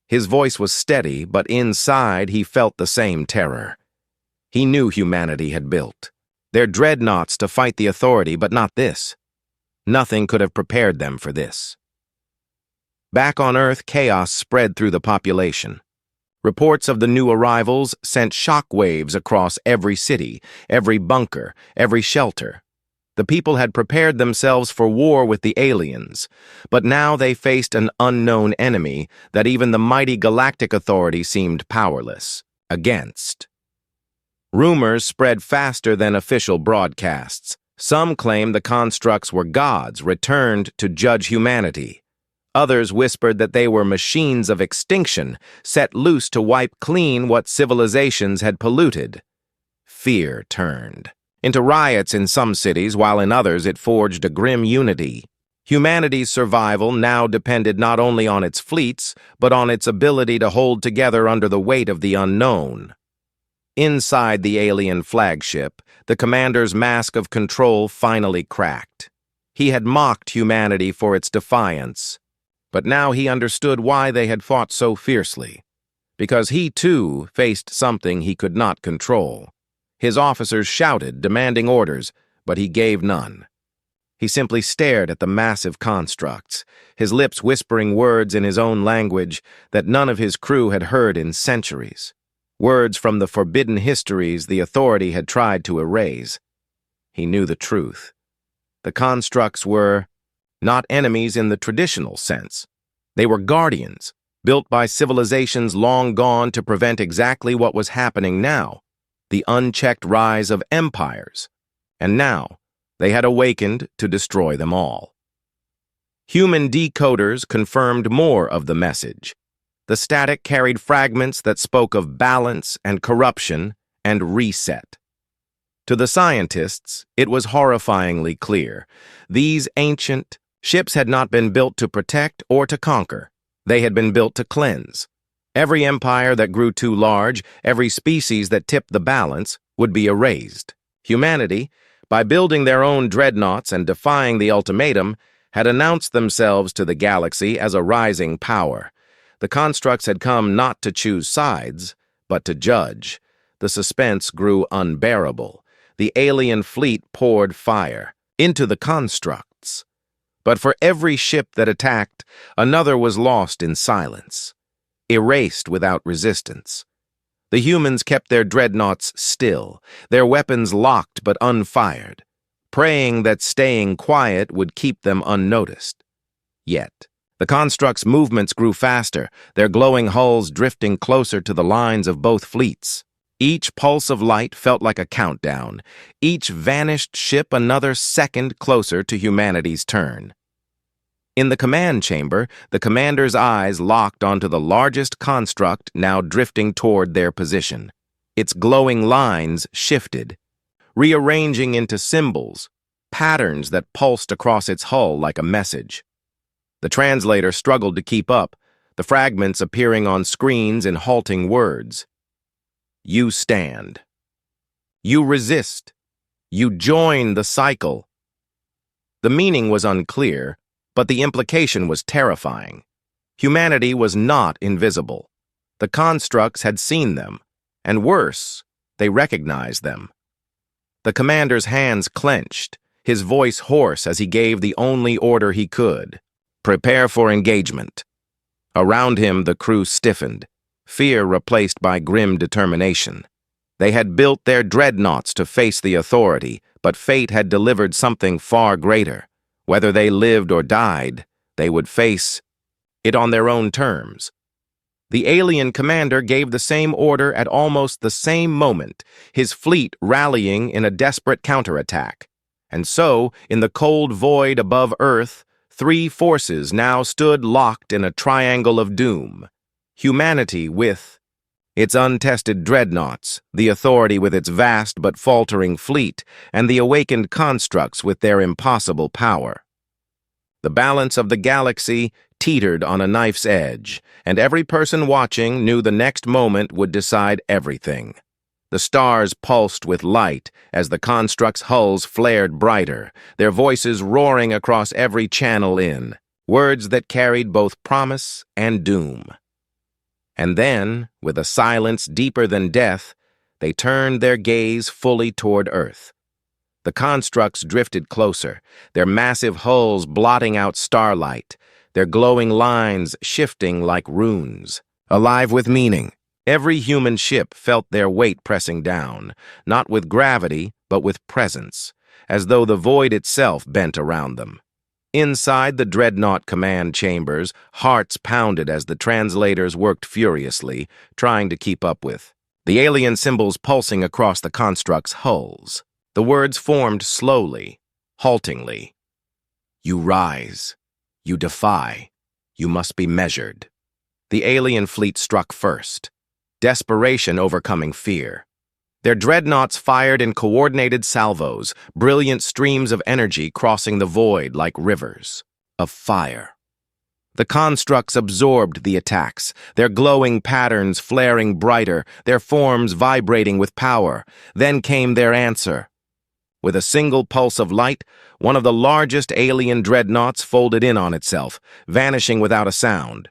His voice was steady, but inside he felt the same terror. He knew humanity had built their dreadnoughts to fight the authority, but not this. Nothing could have prepared them for this. Back on Earth, chaos spread through the population. Reports of the new arrivals sent shockwaves across every city, every bunker, every shelter. The people had prepared themselves for war with the aliens, but now they faced an unknown enemy that even the mighty Galactic Authority seemed powerless against. Rumors spread faster than official broadcasts. Some claimed the constructs were gods returned to judge humanity. Others whispered that they were machines of extinction, set loose to wipe clean what civilizations had polluted. Fear turned into riots in some cities, while in others it forged a grim unity. Humanity's survival now depended not only on its fleets, but on its ability to hold together under the weight of the unknown. Inside the alien flagship, the commander's mask of control finally cracked. He had mocked humanity for its defiance, but now he understood why they had fought so fiercely. Because he, too, faced something he could not control. His officers shouted, demanding orders, but he gave none. He simply stared at the massive constructs, his lips whispering words in his own language that none of his crew had heard in centuries. Words from the forbidden histories the authority had tried to erase. He knew the truth. The constructs were not enemies in the traditional sense. They were guardians, built by civilizations long gone to prevent exactly what was happening now, the unchecked rise of empires. And now, they had awakened to destroy them all. Human decoders confirmed more of the message. The static carried fragments that spoke of balance and corruption and reset. To the scientists, it was horrifyingly clear. These ancient ships had not been built to protect or to conquer. They had been built to cleanse. Every empire that grew too large, every species that tipped the balance, would be erased. Humanity, by building their own dreadnoughts and defying the ultimatum, had announced themselves to the galaxy as a rising power. The constructs had come not to choose sides, but to judge. The suspense grew unbearable. The alien fleet poured fire into the constructs. But for every ship that attacked, another was lost in silence, erased without resistance. The humans kept their dreadnoughts still, their weapons locked but unfired, praying that staying quiet would keep them unnoticed. Yet, the constructs' movements grew faster, their glowing hulls drifting closer to the lines of both fleets. Each pulse of light felt like a countdown, each vanished ship another second closer to humanity's turn. In the command chamber, the commander's eyes locked onto the largest construct now drifting toward their position. Its glowing lines shifted. rearranging into symbols, patterns that pulsed across its hull like a message. The translator struggled to keep up, the fragments appearing on screens in halting words. You stand. You resist. You join the cycle. The meaning was unclear, but the implication was terrifying. Humanity was not invisible. The constructs had seen them, and worse, they recognized them. The commander's hands clenched, his voice hoarse as he gave the only order he could. Prepare for engagement. Around him, the crew stiffened, fear replaced by grim determination. They had built their dreadnoughts to face the authority, but fate had delivered something far greater. Whether they lived or died, they would face it on their own terms. The alien commander gave the same order at almost the same moment, his fleet rallying in a desperate counterattack. And so, in the cold void above Earth, three forces now stood locked in a triangle of doom. Humanity with its untested dreadnoughts, the authority with its vast but faltering fleet, and the awakened constructs with their impossible power. The balance of the galaxy teetered on a knife's edge, and every person watching knew the next moment would decide everything. The stars pulsed with light as the constructs' hulls flared brighter, their voices roaring across every channel in, words that carried both promise and doom. And then, with a silence deeper than death, they turned their gaze fully toward Earth. The constructs drifted closer, their massive hulls blotting out starlight, their glowing lines shifting like runes, alive with meaning. Every human ship felt their weight pressing down, not with gravity, but with presence, as though the void itself bent around them. Inside the dreadnought command chambers, hearts pounded as the translators worked furiously, trying to keep up with the alien symbols pulsing across the constructs' hulls. The words formed slowly, haltingly. You rise. You defy. You must be measured. The alien fleet struck first, desperation overcoming fear. Their dreadnoughts fired in coordinated salvos, brilliant streams of energy crossing the void like rivers of fire. The constructs absorbed the attacks, their glowing patterns flaring brighter, their forms vibrating with power. Then came their answer. With a single pulse of light, one of the largest alien dreadnoughts folded in on itself, vanishing without a sound.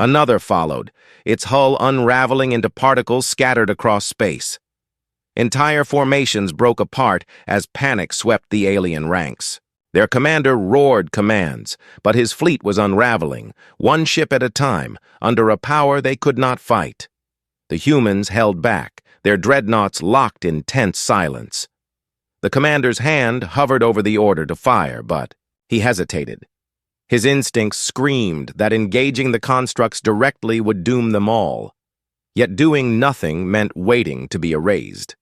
Another followed, its hull unraveling into particles scattered across space. Entire formations broke apart as panic swept the alien ranks. Their commander roared commands, but his fleet was unraveling, one ship at a time, under a power they could not fight. The humans held back, their dreadnoughts locked in tense silence. The commander's hand hovered over the order to fire, but he hesitated. His instincts screamed that engaging the constructs directly would doom them all. Yet doing nothing meant waiting to be erased.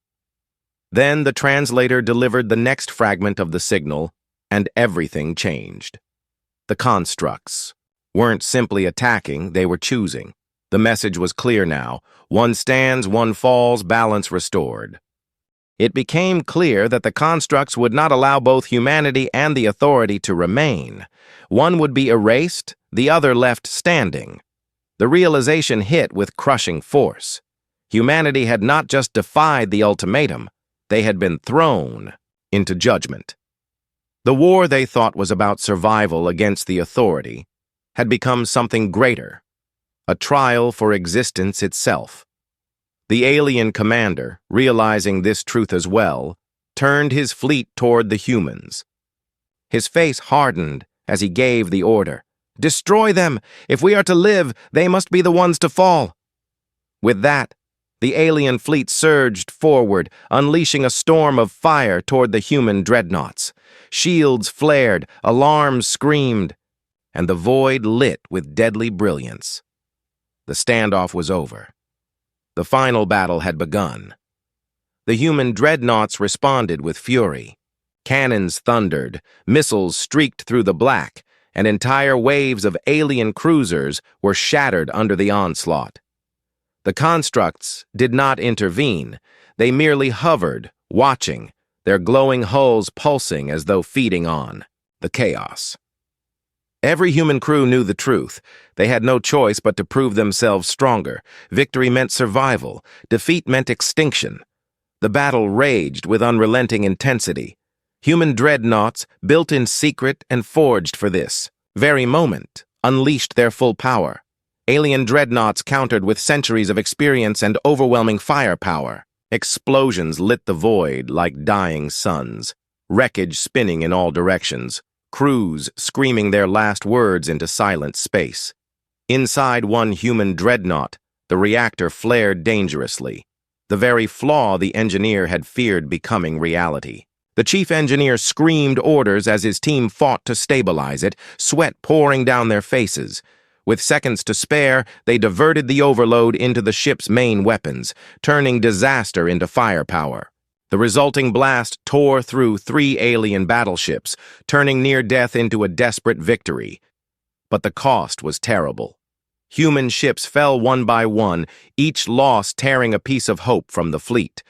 Then the translator delivered the next fragment of the signal, and everything changed. The constructs weren't simply attacking, they were choosing. The message was clear now. One stands, one falls, balance restored. It became clear that the constructs would not allow both humanity and the authority to remain. One would be erased, the other left standing. The realization hit with crushing force. Humanity had not just defied the ultimatum, they had been thrown into judgment. The war they thought was about survival against the authority had become something greater, a trial for existence itself. The alien commander, realizing this truth as well, turned his fleet toward the humans. His face hardened as he gave the order. Destroy them! If we are to live, they must be the ones to fall. With that, the alien fleet surged forward, unleashing a storm of fire toward the human dreadnoughts. Shields flared, alarms screamed, and the void lit with deadly brilliance. The standoff was over. The final battle had begun. The human dreadnoughts responded with fury. Cannons thundered, missiles streaked through the black, and entire waves of alien cruisers were shattered under the onslaught. The constructs did not intervene. They merely hovered, watching, their glowing hulls pulsing as though feeding on the chaos. Every human crew knew the truth. They had no choice but to prove themselves stronger. Victory meant survival. Defeat meant extinction. The battle raged with unrelenting intensity. Human dreadnoughts, built in secret and forged for this very moment, unleashed their full power. Alien dreadnoughts countered with centuries of experience and overwhelming firepower. Explosions lit the void like dying suns, wreckage spinning in all directions, crews screaming their last words into silent space. Inside one human dreadnought, the reactor flared dangerously, the very flaw the engineer had feared becoming reality. The chief engineer screamed orders as his team fought to stabilize it, sweat pouring down their faces. With seconds to spare, they diverted the overload into the ship's main weapons, turning disaster into firepower. The resulting blast tore through 3 alien battleships, turning near death into a desperate victory. But the cost was terrible. Human ships fell one by one, each loss tearing a piece of hope from the fleet.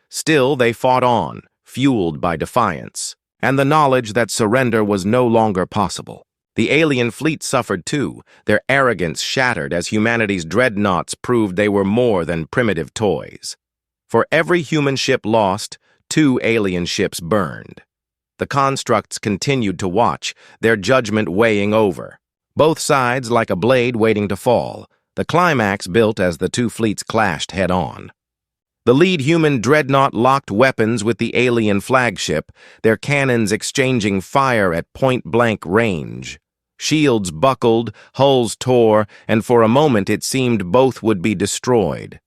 Still, they fought on, fueled by defiance, and the knowledge that surrender was no longer possible. The alien fleet suffered too, their arrogance shattered as humanity's dreadnoughts proved they were more than primitive toys. For every human ship lost, 2 alien ships burned. The constructs continued to watch, their judgment weighing over. Both sides like a blade waiting to fall, the climax built as the 2 fleets clashed head-on. The lead human dreadnought locked weapons with the alien flagship, their cannons exchanging fire at point-blank range. Shields buckled, hulls tore, and for a moment it seemed both would be destroyed.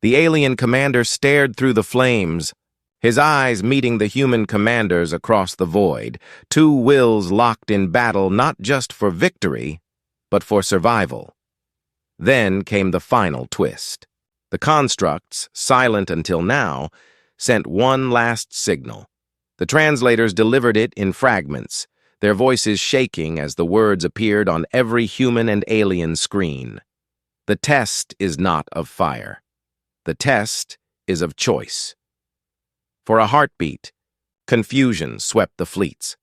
The alien commander stared through the flames, his eyes meeting the human commanders across the void, 2 wills locked in battle not just for victory, but for survival. Then came the final twist. The constructs, silent until now, sent one last signal. The translators delivered it in fragments, their voices shaking as the words appeared on every human and alien screen. The test is not of fire. The test is of choice. For a heartbeat, confusion swept the fleets.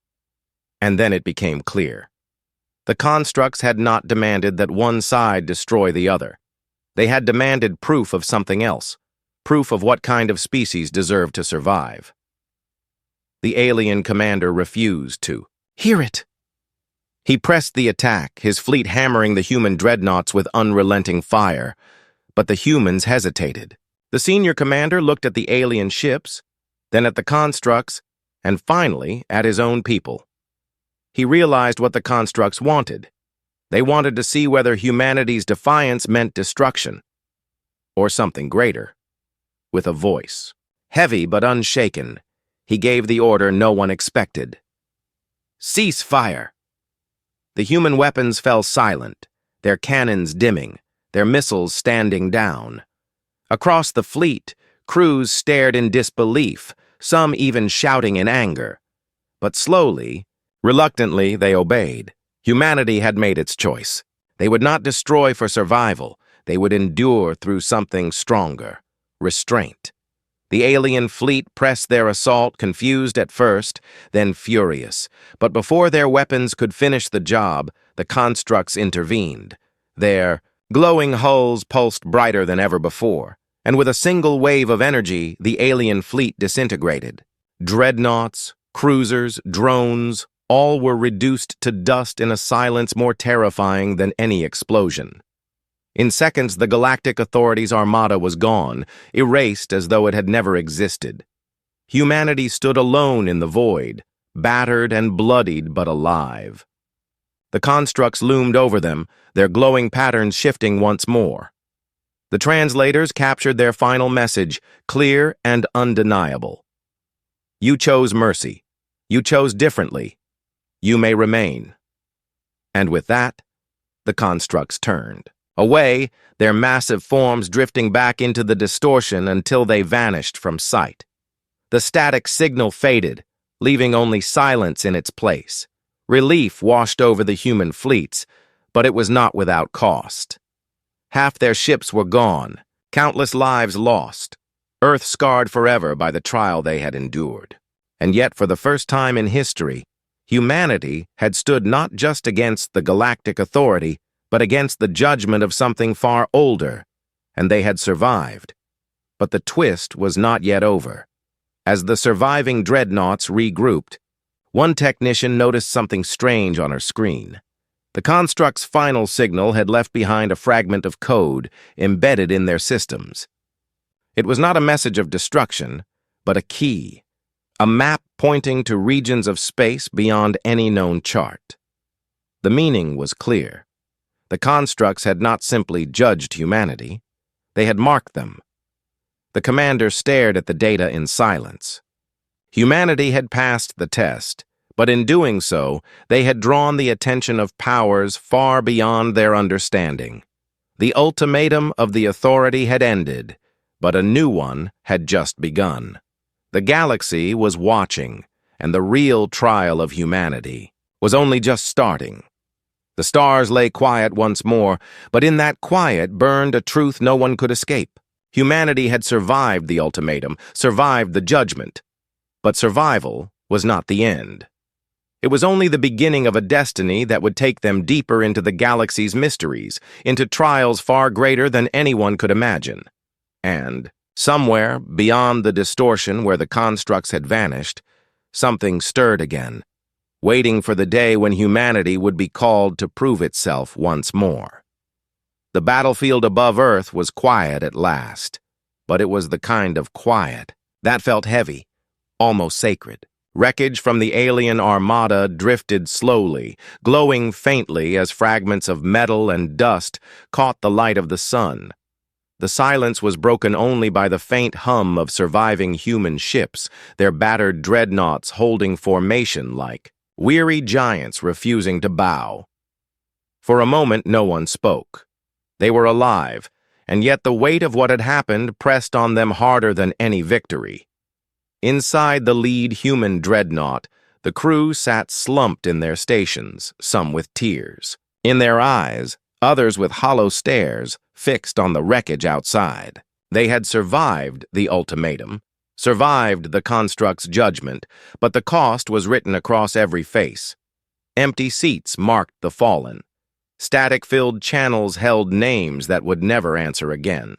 And then it became clear. The constructs had not demanded that one side destroy the other. They had demanded proof of something else, proof of what kind of species deserved to survive. The alien commander refused to hear it. He pressed the attack, his fleet hammering the human dreadnoughts with unrelenting fire. But the humans hesitated. The senior commander looked at the alien ships, then at the constructs, and finally at his own people. He realized what the constructs wanted. They wanted to see whether humanity's defiance meant destruction, or something greater. With a voice, heavy but unshaken, he gave the order no one expected. Cease fire! The human weapons fell silent, their cannons dimming, their missiles standing down. Across the fleet, crews stared in disbelief, some even shouting in anger. But slowly, reluctantly, they obeyed. Humanity had made its choice. They would not destroy for survival. They would endure through something stronger, restraint. The alien fleet pressed their assault, confused at first, then furious. But before their weapons could finish the job, the constructs intervened. Their glowing hulls pulsed brighter than ever before, and with a single wave of energy, the alien fleet disintegrated. Dreadnoughts, cruisers, drones, all were reduced to dust in a silence more terrifying than any explosion. In seconds, the Galactic Authority's armada was gone, erased as though it had never existed. Humanity stood alone in the void, battered and bloodied but alive. The constructs loomed over them, their glowing patterns shifting once more. The translators captured their final message, clear and undeniable. You chose mercy. You chose differently. You may remain. And with that, the constructs turned. Away, their massive forms drifting back into the distortion until they vanished from sight. The static signal faded, leaving only silence in its place. Relief washed over the human fleets, but it was not without cost. Half their ships were gone, countless lives lost, Earth scarred forever by the trial they had endured. And yet, for the first time in history, humanity had stood not just against the Galactic Authority, but against the judgment of something far older, and they had survived. But the twist was not yet over. As the surviving Dreadnoughts regrouped, one technician noticed something strange on her screen. The construct's final signal had left behind a fragment of code embedded in their systems. It was not a message of destruction, but a key, a map pointing to regions of space beyond any known chart. The meaning was clear. The constructs had not simply judged humanity, they had marked them. The commander stared at the data in silence. Humanity had passed the test, but in doing so, they had drawn the attention of powers far beyond their understanding. The ultimatum of the Authority had ended, but a new one had just begun. The galaxy was watching, and the real trial of humanity was only just starting. The stars lay quiet once more, but in that quiet burned a truth no one could escape. Humanity had survived the ultimatum, survived the judgment. But survival was not the end. It was only the beginning of a destiny that would take them deeper into the galaxy's mysteries, into trials far greater than anyone could imagine. And, somewhere beyond the distortion where the constructs had vanished, something stirred again, waiting for the day when humanity would be called to prove itself once more. The battlefield above Earth was quiet at last, but it was the kind of quiet that felt heavy, almost sacred. Wreckage from the alien armada drifted slowly, glowing faintly as fragments of metal and dust caught the light of the sun. The silence was broken only by the faint hum of surviving human ships, their battered dreadnoughts holding formation like weary giants refusing to bow. For a moment, no one spoke. They were alive, and yet the weight of what had happened pressed on them harder than any victory. Inside the lead human dreadnought, the crew sat slumped in their stations, some with tears. In their eyes, others with hollow stares fixed on the wreckage outside. They had survived the ultimatum, survived the construct's judgment, but the cost was written across every face. Empty seats marked the fallen. Static-filled channels held names that would never answer again.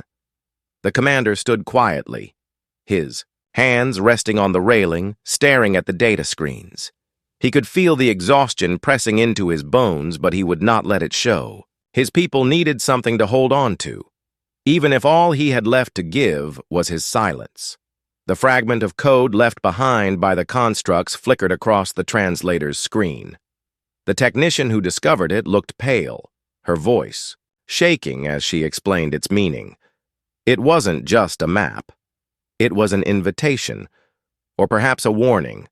The commander stood quietly, his hands resting on the railing, staring at the data screens. He could feel the exhaustion pressing into his bones, but he would not let it show. His people needed something to hold on to, even if all he had left to give was his silence. The fragment of code left behind by the constructs flickered across the translator's screen. The technician who discovered it looked pale, her voice shaking as she explained its meaning. It wasn't just a map. It was an invitation, or perhaps a warning.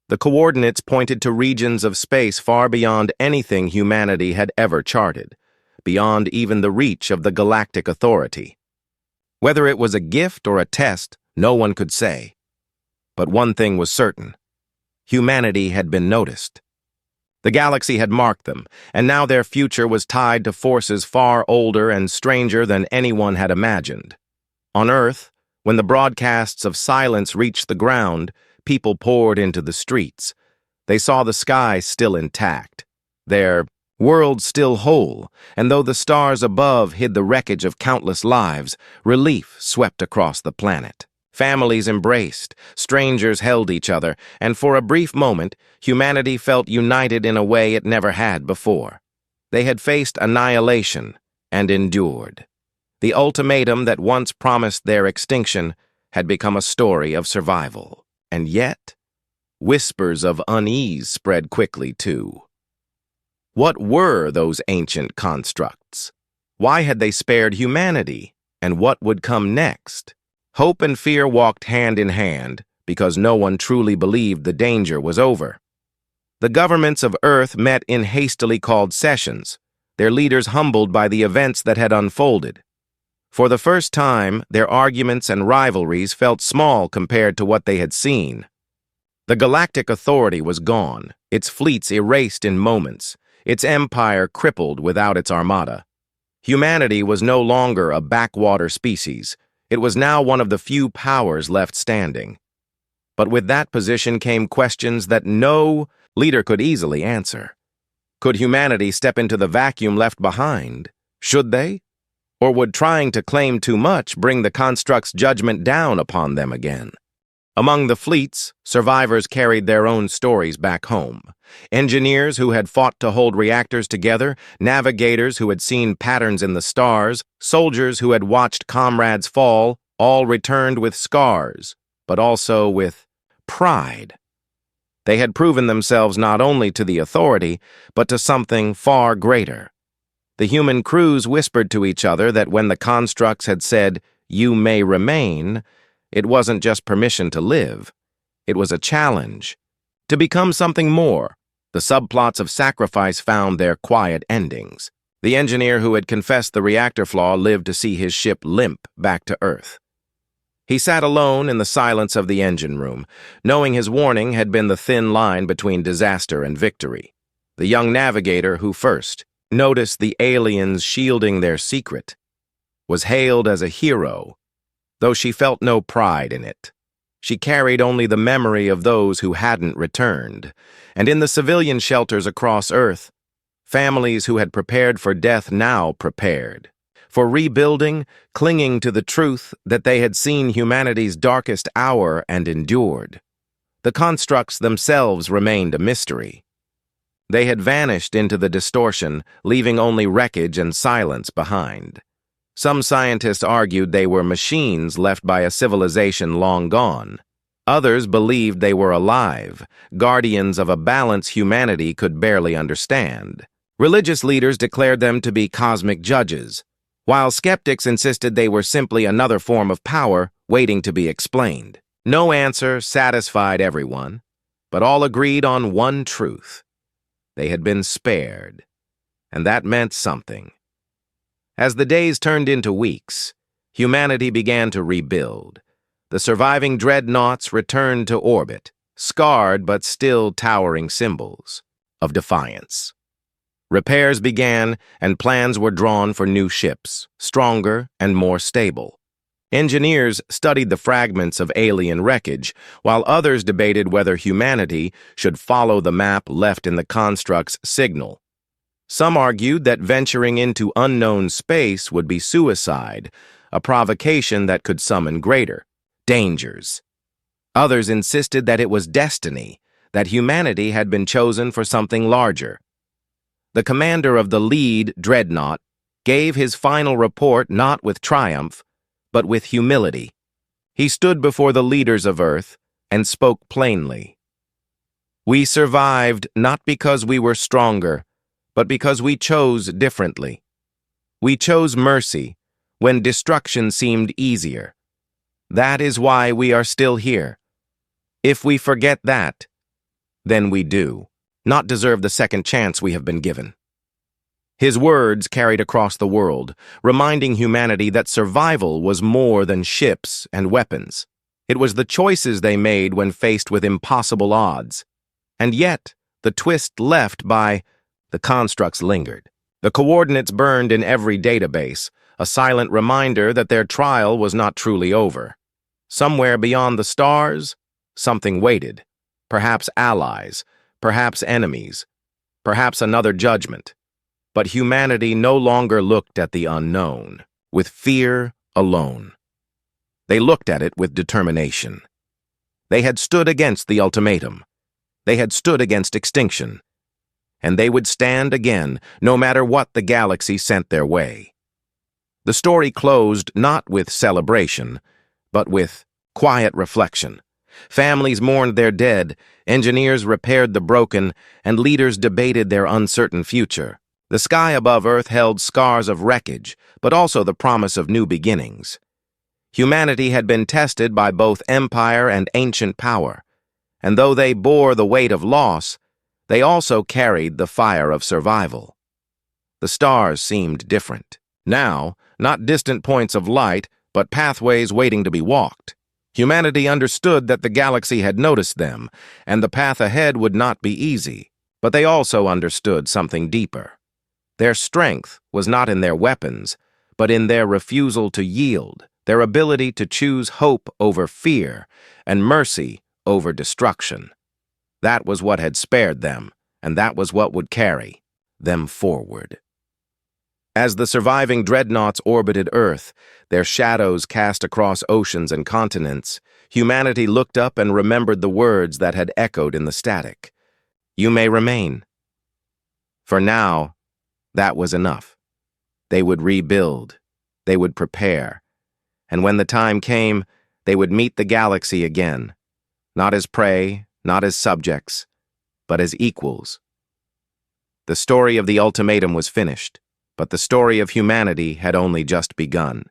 The coordinates pointed to regions of space far beyond anything humanity had ever charted, beyond even the reach of the Galactic Authority. Whether it was a gift or a test, no one could say. But one thing was certain. Humanity had been noticed. The galaxy had marked them, and now their future was tied to forces far older and stranger than anyone had imagined. On Earth, when the broadcasts of silence reached the ground, people poured into the streets. They saw the sky still intact, their world still whole, and though the stars above hid the wreckage of countless lives, relief swept across the planet. Families embraced, strangers held each other, and for a brief moment, humanity felt united in a way it never had before. They had faced annihilation and endured. The ultimatum that once promised their extinction had become a story of survival. And yet, whispers of unease spread quickly, too. What were those ancient constructs? Why had they spared humanity? And what would come next? Hope and fear walked hand in hand, because no one truly believed the danger was over. The governments of Earth met in hastily called sessions, their leaders humbled by the events that had unfolded. For the first time, their arguments and rivalries felt small compared to what they had seen. The Galactic Authority was gone, its fleets erased in moments, its empire crippled without its armada. Humanity was no longer a backwater species. It was now one of the few powers left standing. But with that position came questions that no leader could easily answer. Could humanity step into the vacuum left behind? Should they? Or would trying to claim too much bring the construct's judgment down upon them again? Among the fleets, survivors carried their own stories back home. Engineers who had fought to hold reactors together, navigators who had seen patterns in the stars, soldiers who had watched comrades fall, all returned with scars, but also with pride. They had proven themselves not only to the authority, but to something far greater. The human crews whispered to each other that when the constructs had said, "You may remain," it wasn't just permission to live. It was a challenge to become something more. The subplots of sacrifice found their quiet endings. The engineer who had confessed the reactor flaw lived to see his ship limp back to Earth. He sat alone in the silence of the engine room, knowing his warning had been the thin line between disaster and victory. The young navigator who first noticed the aliens shielding their secret was hailed as a hero, though she felt no pride in it. She carried only the memory of those who hadn't returned, and in the civilian shelters across Earth, families who had prepared for death now prepared for rebuilding, clinging to the truth that they had seen humanity's darkest hour and endured. The constructs themselves remained a mystery. They had vanished into the distortion, leaving only wreckage and silence behind. Some scientists argued they were machines left by a civilization long gone. Others believed they were alive, guardians of a balance humanity could barely understand. Religious leaders declared them to be cosmic judges, while skeptics insisted they were simply another form of power waiting to be explained. No answer satisfied everyone, but all agreed on one truth. They had been spared, and that meant something. As the days turned into weeks, humanity began to rebuild. The surviving dreadnoughts returned to orbit, scarred but still towering symbols of defiance. Repairs began, and plans were drawn for new ships, stronger and more stable. Engineers studied the fragments of alien wreckage, while others debated whether humanity should follow the map left in the construct's signal. Some argued that venturing into unknown space would be suicide, a provocation that could summon greater dangers. Others insisted that it was destiny, that humanity had been chosen for something larger. The commander of the lead dreadnought gave his final report not with triumph, but with humility. He stood before the leaders of Earth and spoke plainly. "We survived not because we were stronger, but because we chose differently. We chose mercy when destruction seemed easier. That is why we are still here. If we forget that, then we do not deserve the second chance we have been given." His words carried across the world, reminding humanity that survival was more than ships and weapons. It was the choices they made when faced with impossible odds. And yet, the twist left by the constructs lingered. The coordinates burned in every database, a silent reminder that their trial was not truly over. Somewhere beyond the stars, something waited. Perhaps allies, perhaps enemies, perhaps another judgment. But humanity no longer looked at the unknown with fear alone. They looked at it with determination. They had stood against the ultimatum. They had stood against extinction. And they would stand again, no matter what the galaxy sent their way. The story closed not with celebration, but with quiet reflection. Families mourned their dead, engineers repaired the broken, and leaders debated their uncertain future. The sky above Earth held scars of wreckage, but also the promise of new beginnings. Humanity had been tested by both empire and ancient power, and though they bore the weight of loss, they also carried the fire of survival. The stars seemed different. Now, not distant points of light, but pathways waiting to be walked. Humanity understood that the galaxy had noticed them, and the path ahead would not be easy. But they also understood something deeper. Their strength was not in their weapons, but in their refusal to yield, their ability to choose hope over fear, and mercy over destruction. That was what had spared them, and that was what would carry them forward. As the surviving dreadnoughts orbited Earth, their shadows cast across oceans and continents, humanity looked up and remembered the words that had echoed in the static. You may remain. For now, that was enough. They would rebuild, they would prepare, and when the time came, they would meet the galaxy again, not as prey, not as subjects, but as equals. The story of the ultimatum was finished, but the story of humanity had only just begun.